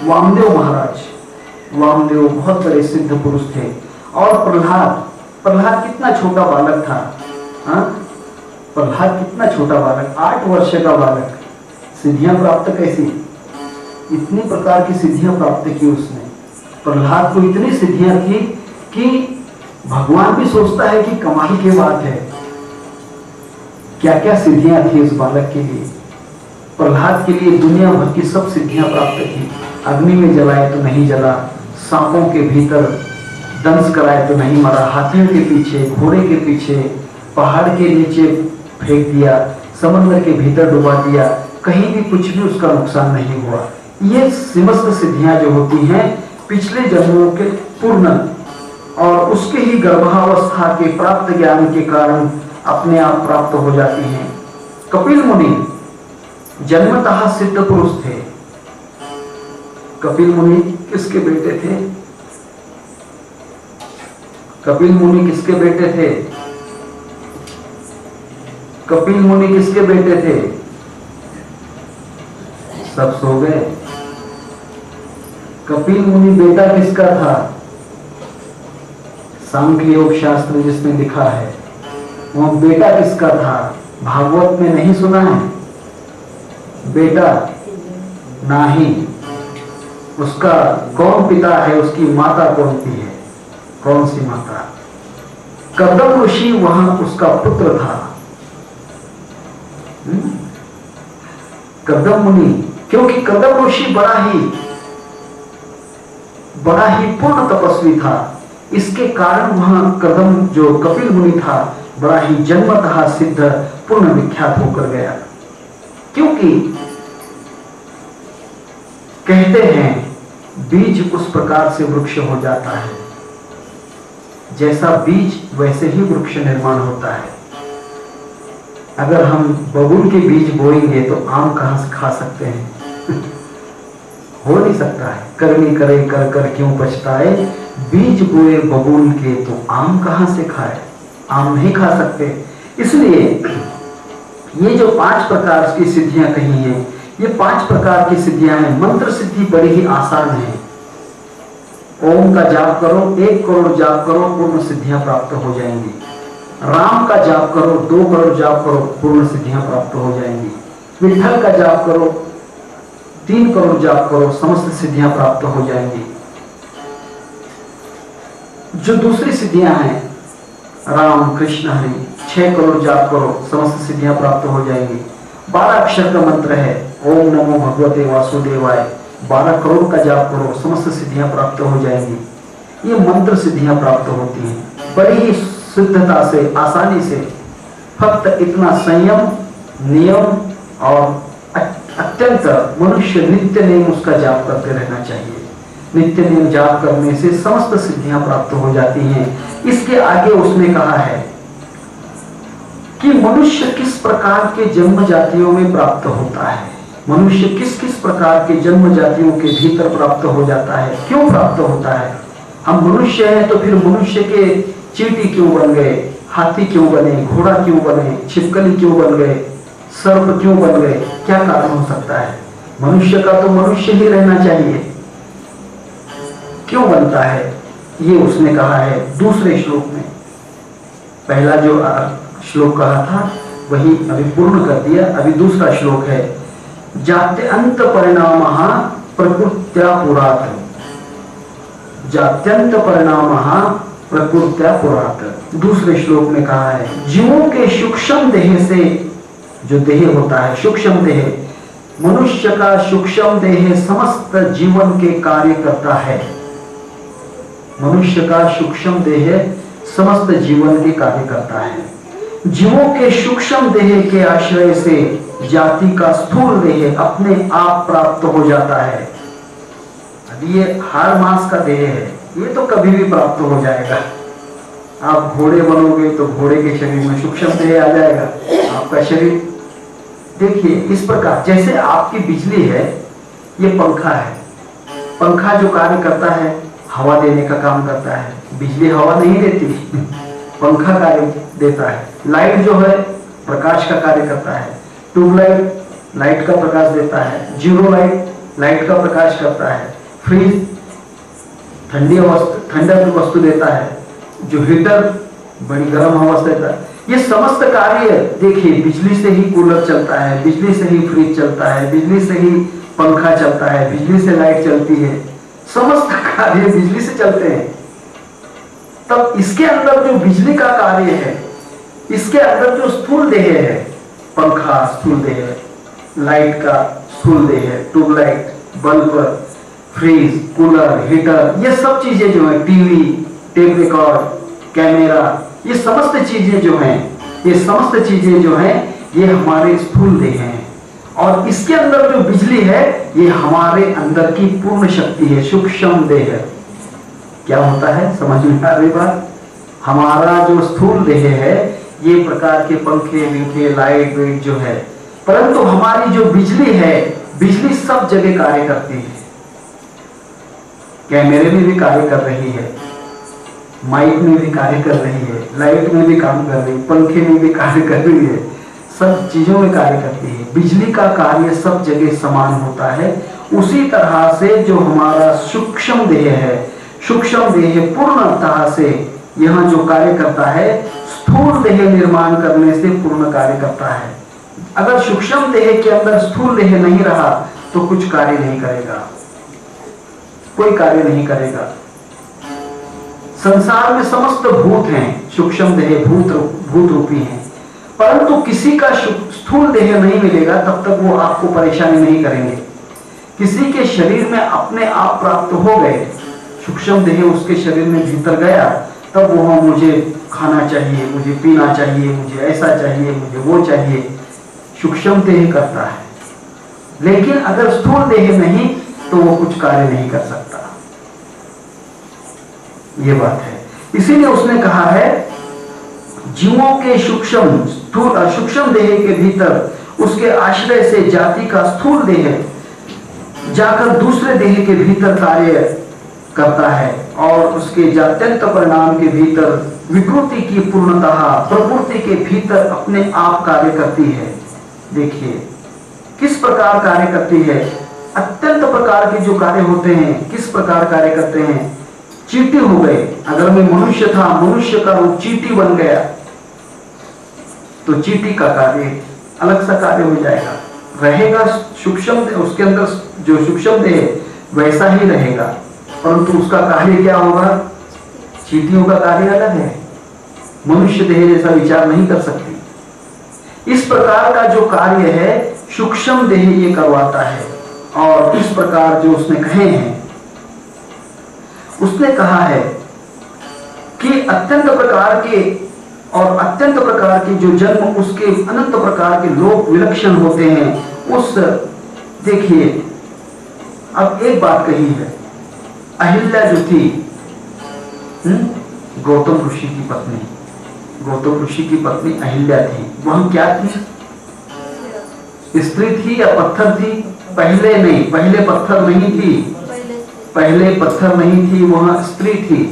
वामदेव महाराज, वामदेव बहुत बड़े सिद्ध पुरुष थे। और प्रहलाद कितना छोटा बालक था। प्रहलाद कितना छोटा बालक, 8 वर्ष का बालक, सिद्धियां प्राप्त कैसी? इतनी प्रकार की सिद्धियां प्राप्त की उसने। प्रहलाद को इतनी सिद्धियां थी कि भगवान भी सोचता है कि कमाल की बात है, क्या क्या सिद्धियां थी उस बालक के लिए। प्रहलाद के लिए दुनिया भर की सब सिद्धियां प्राप्त थी। अग्नि में जलाए तो नहीं जला, सांपों के भीतर दंश कराए तो नहीं मरा, हाथियों के पीछे, घोड़े के पीछे, पहाड़ के नीचे फेंक दिया, समुद्र के भीतर डुबा दिया, कहीं भी कुछ भी उसका नुकसान नहीं हुआ। ये समस्त सिद्धियां जो होती हैं पिछले जन्मों के पूर्ण और उसके ही गर्भावस्था के प्राप्त ज्ञान के कारण अपने आप प्राप्त हो जाती हैं। कपिल मुनि जन्मतः सिद्ध पुरुष थे। कपिल मुनि किसके बेटे थे? कपिल मुनि किसके बेटे थे? कपिल मुनि किसके बेटे थे? सब सो गए। कपिल मुनि बेटा किसका था? सांख्य योग शास्त्र जिसमें लिखा है वो बेटा किसका था? भागवत में नहीं सुना है? बेटा नहीं, उसका कौन पिता है? उसकी माता कौन सी है? कौन सी माता? कदम ऋषि वहां उसका पुत्र था। कदम मुनि, क्योंकि कदम ऋषि बड़ा ही पूर्ण तपस्वी था, इसके कारण वहां कदम जो कपिल मुनि था बड़ा ही जन्मतः सिद्ध पूर्ण विख्यात होकर गया। क्योंकि कहते हैं बीज उस प्रकार से वृक्ष हो जाता है, जैसा बीज वैसे ही वृक्ष निर्माण होता है। अगर हम बबूल के बीज बोएंगे तो आम कहां से खा सकते हैं? हो नहीं सकता है। करनी करे कर कर क्यों पछताए, बीज बोए बबूल के तो आम कहां से खाए? आम नहीं खा सकते। इसलिए ये जो 5 प्रकार की सिद्धियां कही हैं, ये 5 प्रकार की सिद्धियां हैं। मंत्र सिद्धि बड़ी ही आसान है। ओम का जाप करो, 1 करोड़ जाप करो, पूर्ण सिद्धियां प्राप्त हो जाएंगी। राम का जाप करो, 2 करोड़ जाप करो, पूर्ण सिद्धियां प्राप्त हो जाएंगी। विठल का जाप करो, 3 करोड़ जाप करो, समस्त सिद्धियां प्राप्त हो जाएंगी। जो दूसरी सिद्धियां हैं राम कृष्ण हरि, 6 करोड़ जाप करो, समस्त सिद्धियां प्राप्त हो जाएंगी। 12 अक्षर का मंत्र है ओम नमो भगवते वासुदेवाय, 12 करोड़ का जाप करो, समस्त सिद्धियां प्राप्त हो जाएंगी। ये मंत्र सिद्धियां प्राप्त होती हैं बड़ी ही शुद्धता से, आसानी से। फक्त इतना संयम, नियम और अत्यंत मनुष्य नित्य नियम उसका जाप करते रहना चाहिए। नित्य नियम जाप करने से समस्त सिद्धियां प्राप्त हो जाती हैं। इसके आगे उसने कहा है कि मनुष्य किस प्रकार के जन्म जातियों में प्राप्त होता है, मनुष्य किस किस प्रकार के जन्म जातियों के भीतर प्राप्त हो जाता है, क्यों प्राप्त होता है। हम मनुष्य हैं तो फिर मनुष्य के चींटी क्यों बन गए, हाथी क्यों बने, घोड़ा क्यों बने, छिपकली क्यों बन गए, सर्प क्यों बन गए? क्या कारण हो सकता है? मनुष्य का तो मनुष्य ही रहना चाहिए, क्यों बनता है? ये उसने कहा है दूसरे श्लोक में। पहला जो श्लोक कहा था वही अभी पूर्ण कर दिया। अभी दूसरा श्लोक है जात्यंत परिणामः प्रकृत्या पुरात्, जात्यंत परिणामः प्रकृत्या पुरात्। दूसरे श्लोक में कहा है जीवों के सूक्ष्म देह से, जो देह होता है सूक्ष्म देह, मनुष्य का सूक्ष्म देह समस्त जीवन के कार्य करता है। मनुष्य का सूक्ष्म देह समस्त जीवन के कार्य करता है। जीवों के सूक्ष्म देह के आश्रय से जाति का स्थूल देह अपने आप प्राप्त हो जाता है। अब ये हाड़ मांस का देह है, ये तो कभी भी प्राप्त हो जाएगा। आप घोड़े बनोगे तो घोड़े के शरीर में सूक्ष्म देह आ जाएगा। आपका शरीर देखिए इस प्रकार, जैसे आपकी बिजली है, ये पंखा है, पंखा जो कार्य करता है हवा देने का काम करता है। बिजली हवा नहीं देती, पंखा कार्य देता है। लाइट जो है प्रकाश का कार्य करता है। ट्यूबलाइट लाइट का प्रकाश देता है। जीरो लाइट का प्रकाश करता है। फ्रिज ठंडा वस्तु देता है। जो हीटर बड़ी गर्म हवा देता है। ये समस्त कार्य देखिए बिजली से ही कूलर चलता है, बिजली से ही फ्रिज चलता है, बिजली से ही पंखा चलता है, बिजली से लाइट चलती है। समस्त कार्य बिजली से चलते हैं। तब इसके अंदर जो बिजली का कार्य है, इसके अंदर जो स्थूल देह है, पंखा स्थूल देह है, लाइट का स्थूल देह है, tubelight, bulb, fridge, cooler, heater, ये सब चीजें जो है, टीवी, टेप रिकॉर्ड, कैमरा, ये समस्त चीजें जो हैं, ये समस्त चीजें जो हैं, ये हमारे स्थूल देह हैं। और इसके अंदर जो बिजली है, ये हमारे अंदर की पूर्ण शक्ति है, सूक्ष्म देह है। क्या होता है, समझ में आ रही बात? हमारा जो स्थूल देह है, ये प्रकार के पंखे विंखे लाइट वेट जो है, परंतु हमारी जो बिजली है, बिजली सब जगह कार्य करती है। कैमरे में भी कार्य कर रही है, माइक में भी कार्य कर रही है, लाइट में भी काम कर रही है, पंखे में भी कार्य कर रही है, सब चीजों में कार्य करती है। बिजली का कार्य सब जगह समान होता है। उसी तरह से जो हमारा सूक्ष्म देह है, सूक्ष्म देह पूर्णतः से यहाँ जो कार्य करता है, स्थूल देह निर्माण करने से पूर्ण कार्य करता है। अगर सूक्ष्म देह के अंदर स्थूल देह नहीं रहा तो कुछ कार्य नहीं करेगा, कोई कार्य नहीं करेगा। संसार में समस्त भूत हैं, सूक्ष्म देह भूत रूपी हैं, परंतु किसी का स्थूल देह नहीं मिलेगा तब तक वो आपको परेशानी नहीं करेंगे। किसी के शरीर में अपने आप प्राप्त हो गए, सूक्ष्म देह उसके शरीर में भीतर गया, तब वो मुझे खाना चाहिए, मुझे पीना चाहिए, मुझे ऐसा चाहिए, मुझे वो चाहिए, सूक्ष्म देह करता है। लेकिन अगर स्थूल देह नहीं तो वो कुछ कार्य नहीं कर सकता। ये बात है। इसीलिए उसने कहा है, जीवों के सूक्ष्म देह के भीतर उसके आश्रय से जाति का स्थूल देह जाकर दूसरे देह के भीतर कार्य करता है और उसके जात्यंत परिणाम के भीतर विकृति की पूर्णतः प्रकृति के भीतर अपने आप कार्य करती है। देखिए किस प्रकार कार्य करती है। अत्यंत प्रकार के जो कार्य होते हैं, किस प्रकार कार्य करते हैं। चींटी हो गए, अगर मैं मनुष्य था, मनुष्य का रूप चींटी बन गया तो चींटी का कार्य अलग सा कार्य हो जाएगा, रहेगा सूक्ष्म, उसके अंदर जो सूक्ष्म देह वैसा ही रहेगा, परंतु उसका कार्य क्या होगा। चींटियों का कार्य अलग है, मनुष्य देह जैसा विचार नहीं कर सकती। इस प्रकार का जो कार्य है सूक्ष्म देह ये करवाता है। और इस प्रकार जो उसने कहे हैं, उसने कहा है कि अत्यंत प्रकार के और अत्यंत प्रकार के जो जन्म उसके अनंत प्रकार के लोक विलक्षण होते हैं। उस देखिए अब एक बात कही है, अहिल्या जो थी गौतम ऋषि की पत्नी, गौतम ऋषि की पत्नी अहिल्या थी, वह क्या थी, स्त्री थी या पत्थर थी। पहले नहीं, पहले पत्थर नहीं थी, पहले पत्थर नहीं थी, वह स्त्री थी।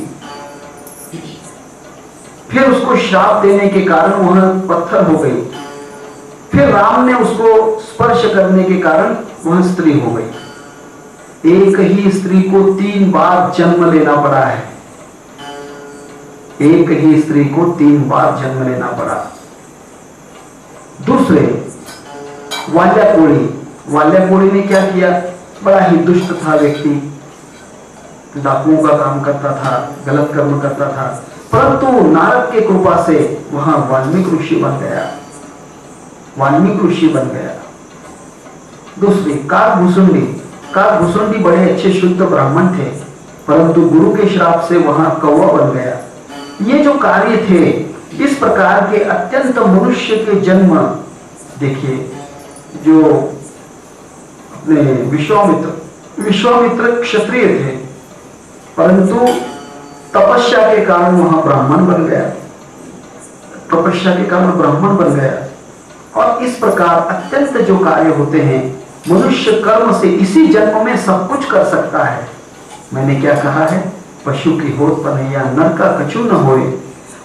फिर उसको श्राप देने के कारण वह पत्थर हो गई, फिर राम ने उसको स्पर्श करने के कारण वह स्त्री हो गई। एक ही स्त्री को 3 बार जन्म लेना पड़ा है, एक ही स्त्री को 3 बार जन्म लेना पड़ा। दूसरे वाल्यापुरी ने क्या किया, बड़ा ही दुष्ट था व्यक्ति, डाकुओं का काम करता था, गलत कर्म करता था, परंतु नारद के कृपा से वहां वाल्मीकि ऋषि बन गया, वाल्मीकि ऋषि बन गया। दूसरी काकभूषुंडी बड़े अच्छे शुद्ध ब्राह्मण थे, परंतु गुरु के श्राप से वहां कौवा बन गया। ये जो कार्य थे, इस प्रकार के अत्यंत मनुष्य के जन्म देखिए, जो अपने विश्वामित्र क्षत्रिय थे, परंतु तपस्या के कारण वहां ब्राह्मण बन गया, तपस्या के कारण ब्राह्मण बन गया। और इस प्रकार अत्यंत जो कार्य होते हैं, मनुष्य कर्म से इसी जन्म में सब कुछ कर सकता है। मैंने क्या कहा है, पशु की होत पनैया नर का कछु न होए,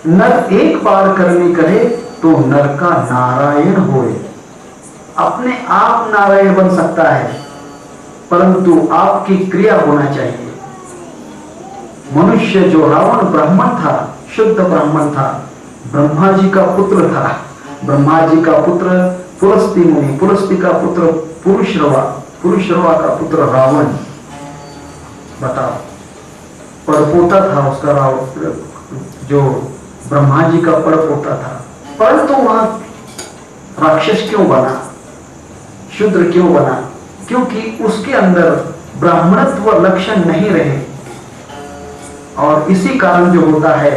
नर एक बार करनी करे तो नर का नारायण होए। अपने आप नारायण बन सकता है, परंतु आपकी क्रिया होना चाहिए। मनुष्य जो रावण ब्राह्मण था, शुद्ध ब्राह्मण था, ब्रह्मा जी का पुत्र था, ब्रह्मा जी का पुत्र पुलस्ती मुनि, पुलस्ती का पुत्र पुरुषरवा का पुत्र रावण, बताओ, परपोता था उसका रावण, जो ब्रह्मा जी का परपोता था, परंतु वहां राक्षस क्यों बना, शूद्र क्यों बना, क्योंकि उसके अंदर ब्राह्मणत्व लक्षण नहीं रहे। और इसी कारण जो होता है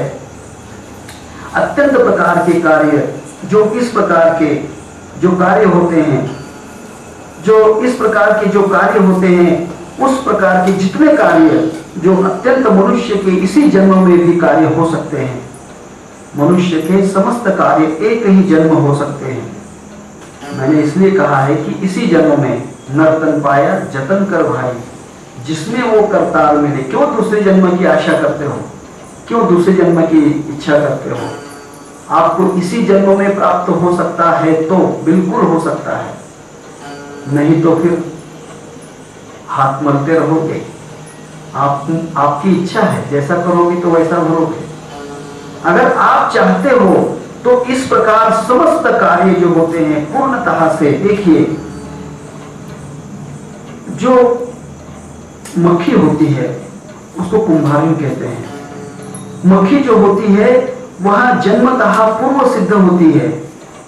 अत्यंत प्रकार के कार्य, जो इस प्रकार के जो कार्य होते हैं, जो इस प्रकार के जो कार्य होते हैं, उस प्रकार के जितने कार्य जो अत्यंत मनुष्य के इसी जन्म में भी कार्य हो सकते हैं, मनुष्य के समस्त कार्य एक ही जन्म हो सकते हैं। मैंने इसलिए कहा है कि इसी जन्म में नर्तन पाया जतन कर भाई, जिसमें वो करताल मिले। क्यों दूसरे जन्म की आशा करते हो, क्यों दूसरे जन्म की इच्छा करते हो? आपको इसी जन्म में प्राप्त हो सकता है तो बिल्कुल हो सकता है, नहीं तो फिर हाथ मलते रहोगे। आपकी इच्छा है, जैसा करोगे तो वैसा भरोगे। अगर आप चाहते हो तो इस प्रकार समस्त कार्य जो होते हैं पूर्णतः से, देखिए जो मक्खी होती है उसको कुंभारिन कहते हैं। मक्खी जो होती है वह जन्मतः पूर्व सिद्ध होती है,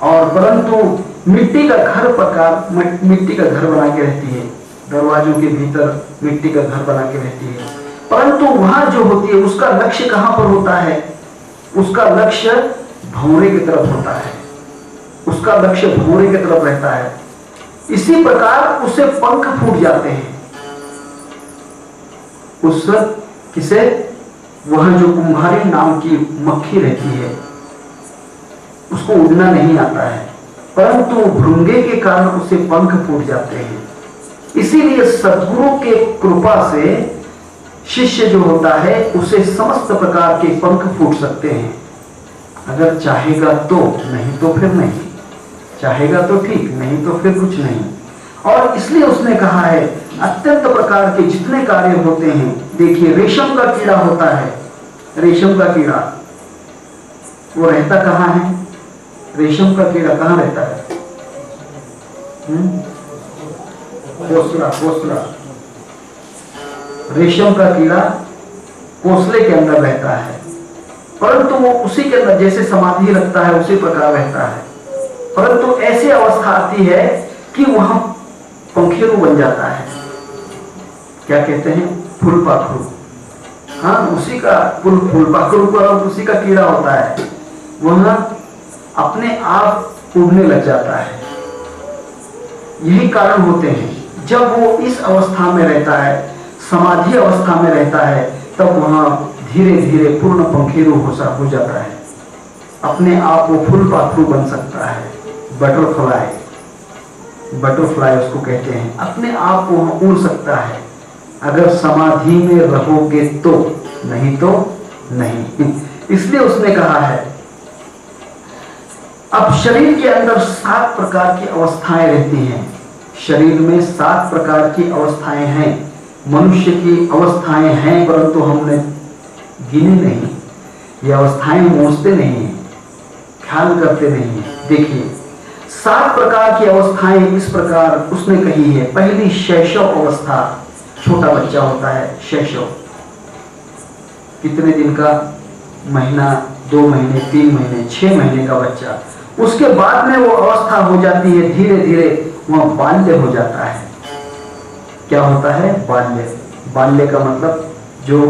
और परंतु मिट्टी का घर प्रकार मिट्टी का घर बना के रहती है, दरवाजों के भीतर मिट्टी का घर बना के रहती है। परंतु वहां जो होती है उसका लक्ष्य कहां पर होता है? उसका लक्ष्य भंवरे की तरफ होता है, उसका लक्ष्य भंवरे की तरफ रहता है। इसी प्रकार उसे पंख फूट जाते हैं। उस किसे? वह जो कुंभारी नाम की मक्खी रहती है उसको उड़ना नहीं आता है, परंतु भृंगे के कारण उसे पंख फूट जाते हैं। इसीलिए सद्गुरु के कृपा से शिष्य जो होता है उसे समस्त प्रकार के पंख फूट सकते हैं, अगर चाहेगा तो, नहीं तो फिर नहीं। चाहेगा तो ठीक, नहीं तो फिर कुछ नहीं। और इसलिए उसने कहा है अत्यंत प्रकार के जितने कार्य होते हैं। देखिए रेशम का कीड़ा होता है, रेशम का कीड़ा वो रहता कहाँ है? रेशम का कीड़ा कहाँ रहता है? घोंसला, घोंसला। रेशम का कीड़ा घोंसले के अंदर रहता है, परंतु वो उसी के अंदर जैसे समाधि रखता है उसी प्रकार रहता है। परंतु ऐसी अवस्था आती है कि वहां पंखेरु बन जाता है। क्या कहते हैं? फूलपाखरू। हाँ, उसी का फूलपाखरू का उसी का कीड़ा होता है। वह अपने आप उड़ने लग जाता है। यही कारण होते हैं। जब वो इस अवस्था में रहता है, समाधि अवस्था में रहता है, तब वहां धीरे धीरे पूर्ण पंखेरु हो जाता है। अपने आप वो फूलपाखरू बन सकता है। बटरफ्लाई, बटरफ्लाई उसको कहते हैं। अपने आप वो उड़ सकता है अगर समाधि में रहोगे तो, नहीं तो नहीं। इसलिए उसने कहा है अब शरीर के अंदर 7 प्रकार की अवस्थाएं रहती हैं। शरीर में 7 प्रकार की अवस्थाएं हैं। मनुष्य की अवस्थाएं हैं, परंतु हमने गिनी नहीं। ये अवस्थाएं मोचते नहीं है, ख्याल करते नहीं है। देखिए 7 प्रकार की अवस्थाएं इस प्रकार उसने कही है। पहली शैशव अवस्था, छोटा बच्चा होता है शैशव। कितने दिन का? महीना, 2 महीने, 3 महीने, 6 महीने का बच्चा। उसके बाद में वो अवस्था हो जाती है, धीरे धीरे वह बाल्य हो जाता है। क्या होता है? बाल्य। बाल्य का मतलब जो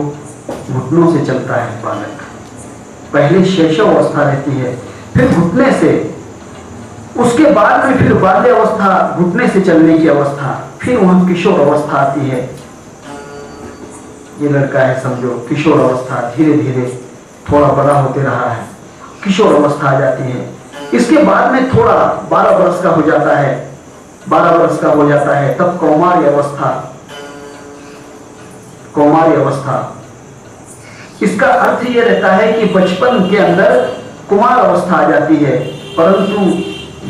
घुटनों से चलता है बालक। पहले शैशव अवस्था रहती है, फिर घुटने से, उसके बाद में फिर बाल्य अवस्था, घुटने से चलने की अवस्था, फिर वहां किशोर अवस्था आती है। ये लड़का है समझो, किशोर अवस्था, धीरे धीरे थोड़ा बड़ा होते रहा है, किशोर अवस्था आ जाती है। इसके बाद में थोड़ा 12 वर्ष का हो जाता है, 12 वर्ष का हो जाता है, तब कौमार्य अवस्था, कौमार्य अवस्था। इसका अर्थ ये रहता है कि बचपन के अंदर कुमार अवस्था आ जाती है, परंतु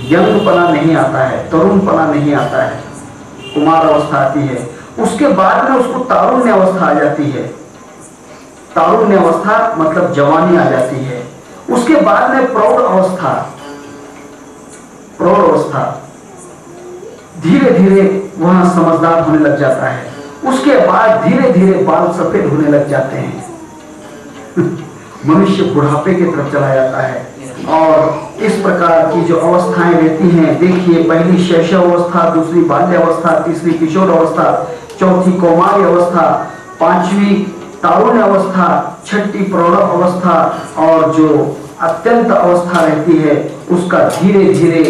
यंगपना नहीं आता है, तरुणपना नहीं आता है, कुमार अवस्था आती है। उसके बाद में उसको तारुण्य अवस्था आ जाती है। तारुण्य अवस्था मतलब जवानी आ जाती है। उसके बाद में प्रौढ़ अवस्था, प्रौढ़ अवस्था, धीरे धीरे वहां समझदार होने लग जाता है। उसके बाद धीरे धीरे बाल सफेद होने लग जाते हैं। मनुष्य बुढ़ापे की तरफ चला जाता है। और इस प्रकार की जो अवस्थाएं रहती हैं, देखिए पहली शैशव अवस्था, दूसरी बाल्य अवस्था, तीसरी किशोर अवस्था, चौथी कौमार्य अवस्था, पांचवी तारुण्य अवस्था, छठी प्रौढ़ अवस्था और जो अत्यंत अवस्था रहती है उसका धीरे धीरे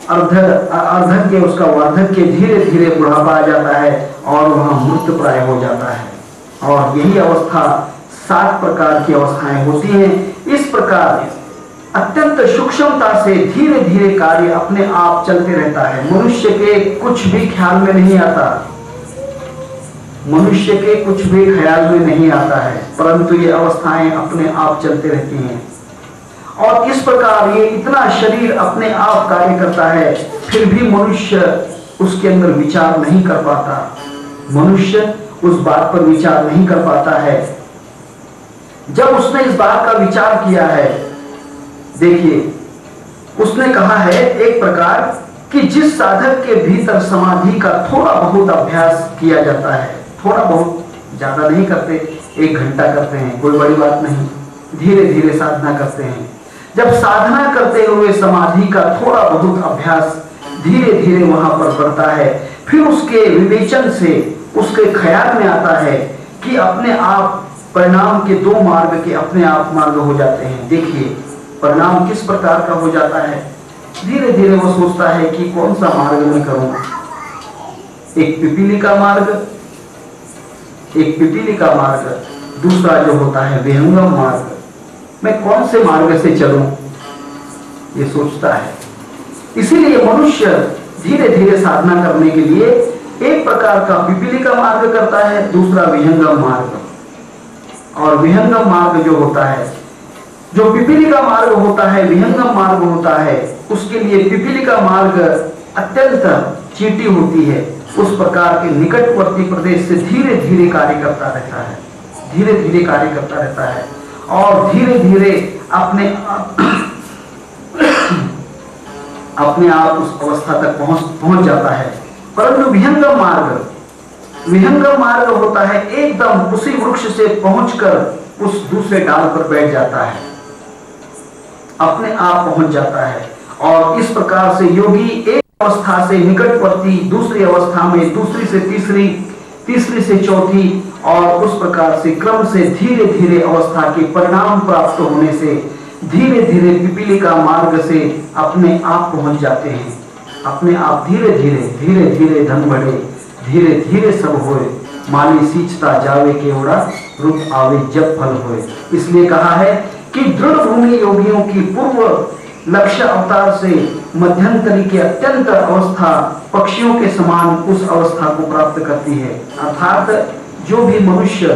अर्धज्ञ उसका वार्धक्य धीरे धीरे बुढ़ापा आ जाता है और वहां मृत्यु प्राय हो जाता है। और यही अवस्था 7 प्रकार की अवस्थाएं होती हैं। इस प्रकार अत्यंत सूक्ष्मता से धीरे धीरे कार्य अपने आप चलते रहता है। मनुष्य के कुछ भी ख्याल में नहीं आता, मनुष्य के कुछ भी ख्याल में नहीं आता है, परंतु ये अवस्थाएं अपने आप चलते रहती हैं। और इस प्रकार ये इतना शरीर अपने आप कार्य करता है, फिर भी मनुष्य उसके अंदर विचार नहीं कर पाता, मनुष्य उस बात पर विचार नहीं कर पाता है। जब उसने इस बात का विचार किया है, देखिए उसने कहा है एक प्रकार कि जिस साधक के भीतर समाधि का थोड़ा बहुत अभ्यास किया जाता है, थोड़ा बहुत, ज्यादा नहीं करते, 1 घंटा करते हैं, कोई बड़ी बात नहीं, धीरे धीरे साधना करते हैं। जब साधना करते हुए समाधि का थोड़ा बहुत अभ्यास धीरे धीरे वहां पर बढ़ता है, फिर उसके विवेचन से उसके ख्याल में आता है कि अपने आप परिणाम के 2 मार्ग के अपने आप मार्ग हो जाते हैं। देखिए परिणाम किस प्रकार का हो जाता है, धीरे धीरे वो सोचता है कि कौन सा मार्ग मैं करूं, एक पिपीलिका मार्ग, एक पिपीलिका मार्ग, दूसरा जो होता है विहंगम मार्ग, मैं कौन से मार्ग से चलूं, ये सोचता है। इसीलिए मनुष्य धीरे धीरे साधना करने के लिए एक प्रकार का पिपीलिका मार्ग करता है, दूसरा विहंगम मार्ग। और विहंगम मार्ग जो होता है, जो पिपीलिका मार्ग होता है, विहंगम मार्ग होता है, उसके लिए पिपीलिका मार्ग अत्यंत चीटी होती है, उस प्रकार के निकटवर्ती प्रदेश से धीरे धीरे कार्य करता रहता है, धीरे धीरे कार्य करता रहता है और धीरे धीरे अपने आप उस अवस्था तक पहुंच जाता है। परंतु विहंगम मार्ग होता है एकदम उसी वृक्ष से पहुंचकर उस दूसरे डाल पर बैठ जाता है, अपने आप पहुंच जाता है। और इस प्रकार से योगी एक अवस्था से निकटवर्ती दूसरी अवस्था में, दूसरी से तीसरी, तीसरी से चौथी, और उस प्रकार से क्रम से धीरे धीरे अवस्था के परिणाम प्राप्त होने से धीरे धीरे पिपीलिका मार्ग से अपने आप पहुंच जाते हैं। अपने आप धीरे धीरे धन बढ़े, धीरे धीरे सब होए, माली सींचता जावे केवड़ा, रुक आवे जब फल होए। इसलिए कहा है कि दृढ़ भूमि योगियों की पूर्व लक्ष्य अवतार से मध्यंतरी की अत्यंत अवस्था पक्षियों के समान उस अवस्था को प्राप्त करती है। अर्थात जो भी मनुष्य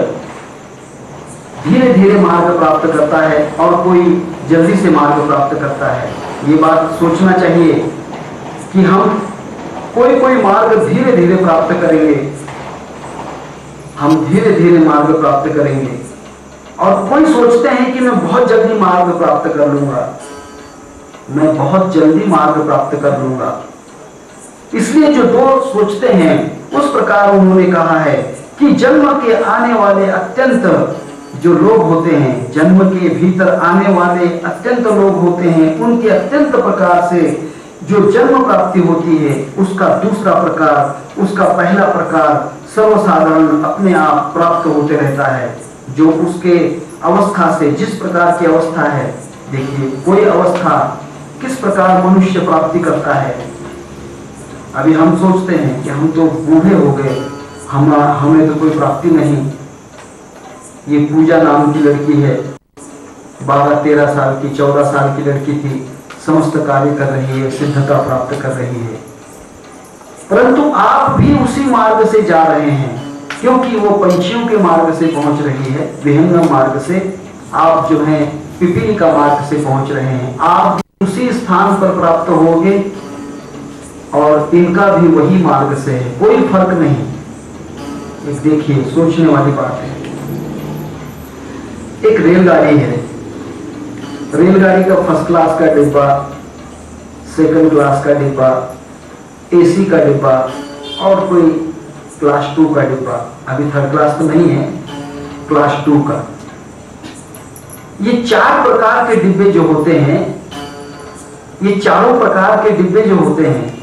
धीरे धीरे मार्ग प्राप्त करता है और कोई जल्दी से मार्ग प्राप्त करता है, ये बात सोचना चाहिए कि हम कोई मार्ग धीरे धीरे प्राप्त करेंगे, हम धीरे धीरे मार्ग प्राप्त करेंगे, और कोई सोचते हैं कि मैं बहुत जल्दी मार्ग प्राप्त कर लूंगा, मैं बहुत जल्दी मार्ग प्राप्त कर लूंगा। इसलिए जो 2 सोचते हैं उस प्रकार उन्होंने कहा है कि जन्म के आने वाले अत्यंत जो लोग होते हैं, जन्म के भीतर आने वाले अत्यंत लोग होते हैं, उनके अत्यंत प्रकार से जो जन्म प्राप्ति होती है उसका दूसरा प्रकार, उसका पहला प्रकार सर्वसाधारण अपने आप प्राप्त होते रहता है, जो उसके अवस्था से जिस प्रकार की अवस्था है। देखिए कोई अवस्था किस प्रकार मनुष्य प्राप्ति करता है। अभी हम सोचते हैं कि हम तो बूढ़े हो गए, हमें तो कोई प्राप्ति नहीं। ये पूजा नाम की लड़की है, 12-13 साल की, 14 साल की लड़की थी, समस्त कार्य कर रही है, सिद्धता प्राप्त कर रही है, परंतु आप भी उसी मार्ग से जा रहे हैं, क्योंकि वो पंछियों के मार्ग से पहुंच रही है, विहंगम मार्ग से। आप जो है पिपीलिका मार्ग से पहुंच रहे हैं, आप उसी स्थान पर प्राप्त होगे और इनका भी वही मार्ग से है, कोई फर्क नहीं। एक देखिए सोचने वाली बात है। एक रेलगाड़ी है, रेलगाड़ी का फर्स्ट क्लास का डिब्बा, सेकंड क्लास का डिब्बा, एसी का डिब्बा और कोई क्लास 2 का डिब्बा, अभी थर्ड क्लास तो नहीं है, क्लास 2 का। ये 4 प्रकार के डिब्बे जो होते हैं, ये चारों प्रकार के डिब्बे जो होते हैं,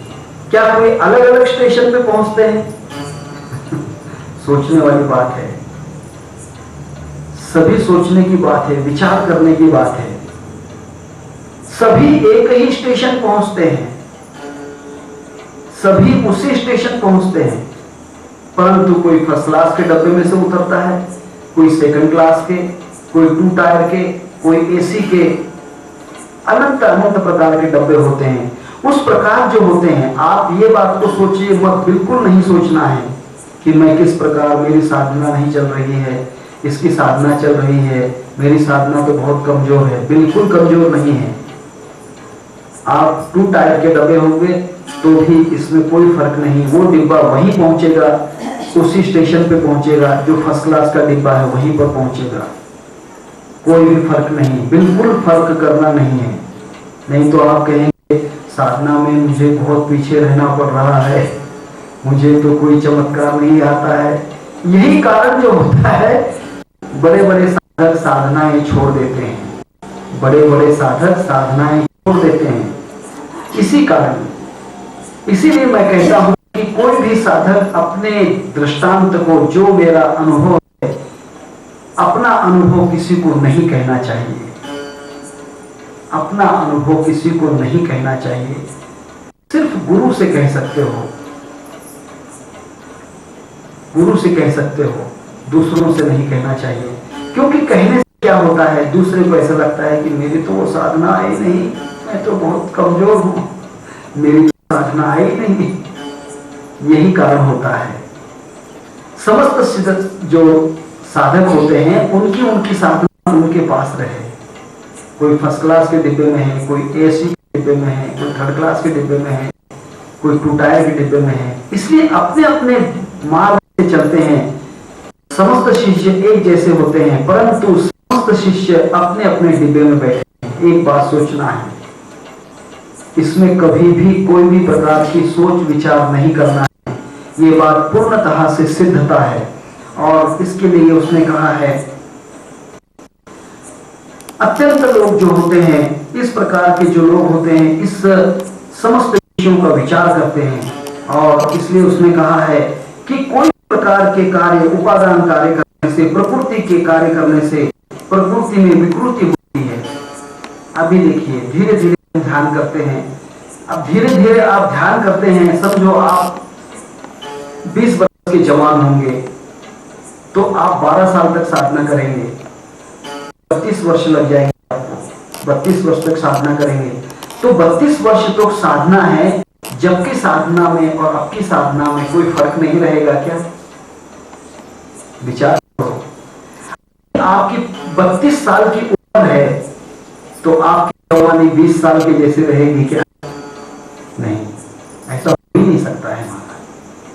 क्या कोई अलग अलग स्टेशन पे पहुंचते हैं? सोचने वाली बात है। सभी सोचने की बात है, विचार करने की बात है। सभी एक ही स्टेशन पहुंचते हैं, सभी उसी स्टेशन पहुंचते हैं, परंतु कोई फर्स्ट क्लास के डब्बे में से उतरता है, कोई सेकंड क्लास के, कोई 2 टायर के, कोई एसी के, अनंत अनंत प्रकार के डब्बे होते हैं। उस प्रकार जो होते हैं, आप ये बात को सोचिए मत, बिल्कुल नहीं सोचना है कि मैं किस प्रकार, मेरी साधना नहीं चल रही है, इसकी साधना चल रही है, मेरी साधना तो बहुत कमजोर है। बिल्कुल कमजोर नहीं है। आप 2 टायर के डब्बे होंगे तो भी इसमें कोई फर्क नहीं, वो डिब्बा वहीं पहुंचेगा, उसी स्टेशन पे पहुंचेगा, जो फर्स्ट क्लास का डिब्बा है वहीं पर पहुंचेगा। कोई भी फर्क नहीं, बिल्कुल फर्क करना नहीं है। नहीं तो आप कहेंगे साधना में मुझे बहुत पीछे रहना पड़ रहा है, मुझे तो कोई चमत्कार नहीं आता है। यही कारण जो होता है, बड़े बड़े साधक साधनाएं छोड़ देते हैं, बड़े बड़े साधक साधनाएं छोड़ देते हैं। इसी कारण, इसीलिए मैं कहता हूं कि कोई भी साधक अपने दृष्टांत को, जो मेरा अनुभव है, अपना अनुभव किसी को नहीं कहना चाहिए, अपना अनुभव किसी को नहीं कहना चाहिए। सिर्फ गुरु से कह सकते हो, गुरु से कह सकते हो, दूसरों से नहीं कहना चाहिए। क्योंकि कहने से क्या होता है, दूसरे को ऐसा लगता है कि मेरी तो वो साधना आई नहीं, मैं तो बहुत कमजोर हूं, मेरी तो साधना आई नहीं। यही कारण होता है। समस्त जो साधक होते हैं, उनकी साधना उनके पास रहे। कोई फर्स्ट क्लास के डिब्बे में है, कोई एसी के डिब्बे में है, कोई 3rd क्लास के डिब्बे में है, कोई 2 टायर के डिब्बे में है। इसलिए अपने अपने मार्ग से चलते हैं। समस्त शिष्य एक जैसे होते हैं, परंतु समस्त शिष्य अपने अपने डिब्बे में बैठे हैं। एक बात सोचना है, इसमें कभी भी कोई भी प्रकार की सोच विचार नहीं करना है। ये बात पूर्णतः से सिद्धता है। और इसके लिए उसने कहा है, अत्यंत लोग जो होते हैं, इस प्रकार के जो लोग होते हैं, इस समस्त विषयों का विचार करते हैं। और इसलिए उसने कहा है कि कोई प्रकार के कार्य, उपादान कार्य करने से, प्रकृति के कार्य करने से प्रकृति में विकृति होती है। अभी देखिए, धीरे धीरे ध्यान करते हैं। अब धीरे धीरे आप ध्यान करते हैं, समझो आप 20 वर्ष के जवान होंगे तो आप 12 साल तक साधना करेंगे, 32 वर्ष लग जाएंगे आपको, 32 वर्ष तक साधना करेंगे। तो 32 वर्ष तो साधना है, जबकि साधना में और आपकी साधना में कोई फर्क नहीं रहेगा क्या? विचार करो। आपकी 32 साल की उम्र है तो आपकी जवानी 20 साल के जैसे रहेगी क्या? नहीं, ऐसा हो ही नहीं सकता है।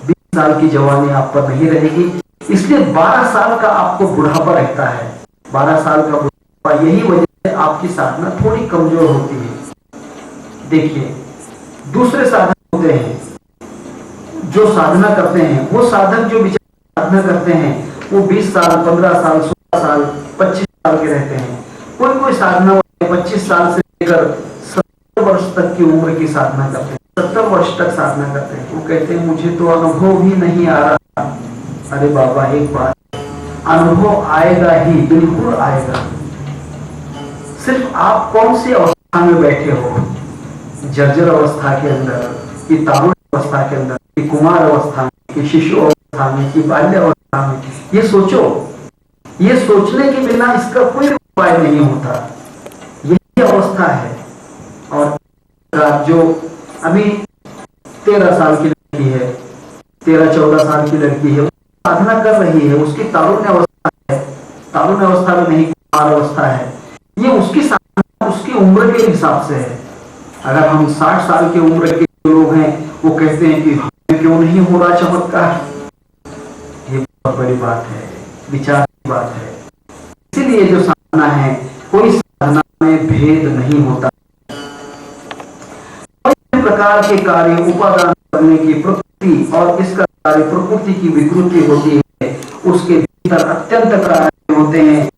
20 साल की जवानी आप पर नहीं रहेगी। इसलिए 12 साल का आपको बुढ़ापा रहता है। 12 साल का बुढ़ापा, यही वजह से आपकी साधना थोड़ी कमजोर होती है। देखिए, दूसरे साधक होते हैं जो साधना करते हैं, वो साधक जो विचार साधना करते हैं, वो 20 साल, 15 साल, 16 साल, 25 साल के रहते हैं। कोई साधना 25 साल से लेकर 70 वर्ष तक की उम्र की साधना करते हैं, 70 वर्ष तक साधना करते हैं। वो कहते हैं मुझे तो अनुभव ही नहीं आ रहा। अरे बाबा, एक बात, अनुभव आएगा ही, बिल्कुल आएगा। सिर्फ आप कौन सी अवस्था में बैठे हो, जर्जर अवस्था के अंदर, कि तारुण्य अवस्था के अंदर, कि कुमार अवस्था में, कि शिशु अवस्था में, कि बाल्य अवस्था में, ये सोचो। ये सोचने के बिना इसका कोई उपाय नहीं होता। यही अवस्था है। और जो अभी 13 साल की लड़की है, 13-14 साल की लड़की है, साधना कर रही है, उसकी तारुण्य अवस्था है, तारुण्य अवस्था में नहीं, कुमार अवस्था है। ये उसकी साधना उसकी उम्र के हिसाब से है। अगर हम 60 साल की उम्र के लोग हैं, वो कहते हैं कि हमें क्यों नहीं हो रहा चमत्कार, ये बहुत बड़ी बात है, विचार की बात है। इसीलिए जो साधना है, कोई साधना में भेद नहीं होता। कोई प्रकार के कार्य उपादान करने की प्रकृति और इसका कार्य प्रकृति की विकृति होती है, उसके भीतर अत्यंत कार्य होते हैं।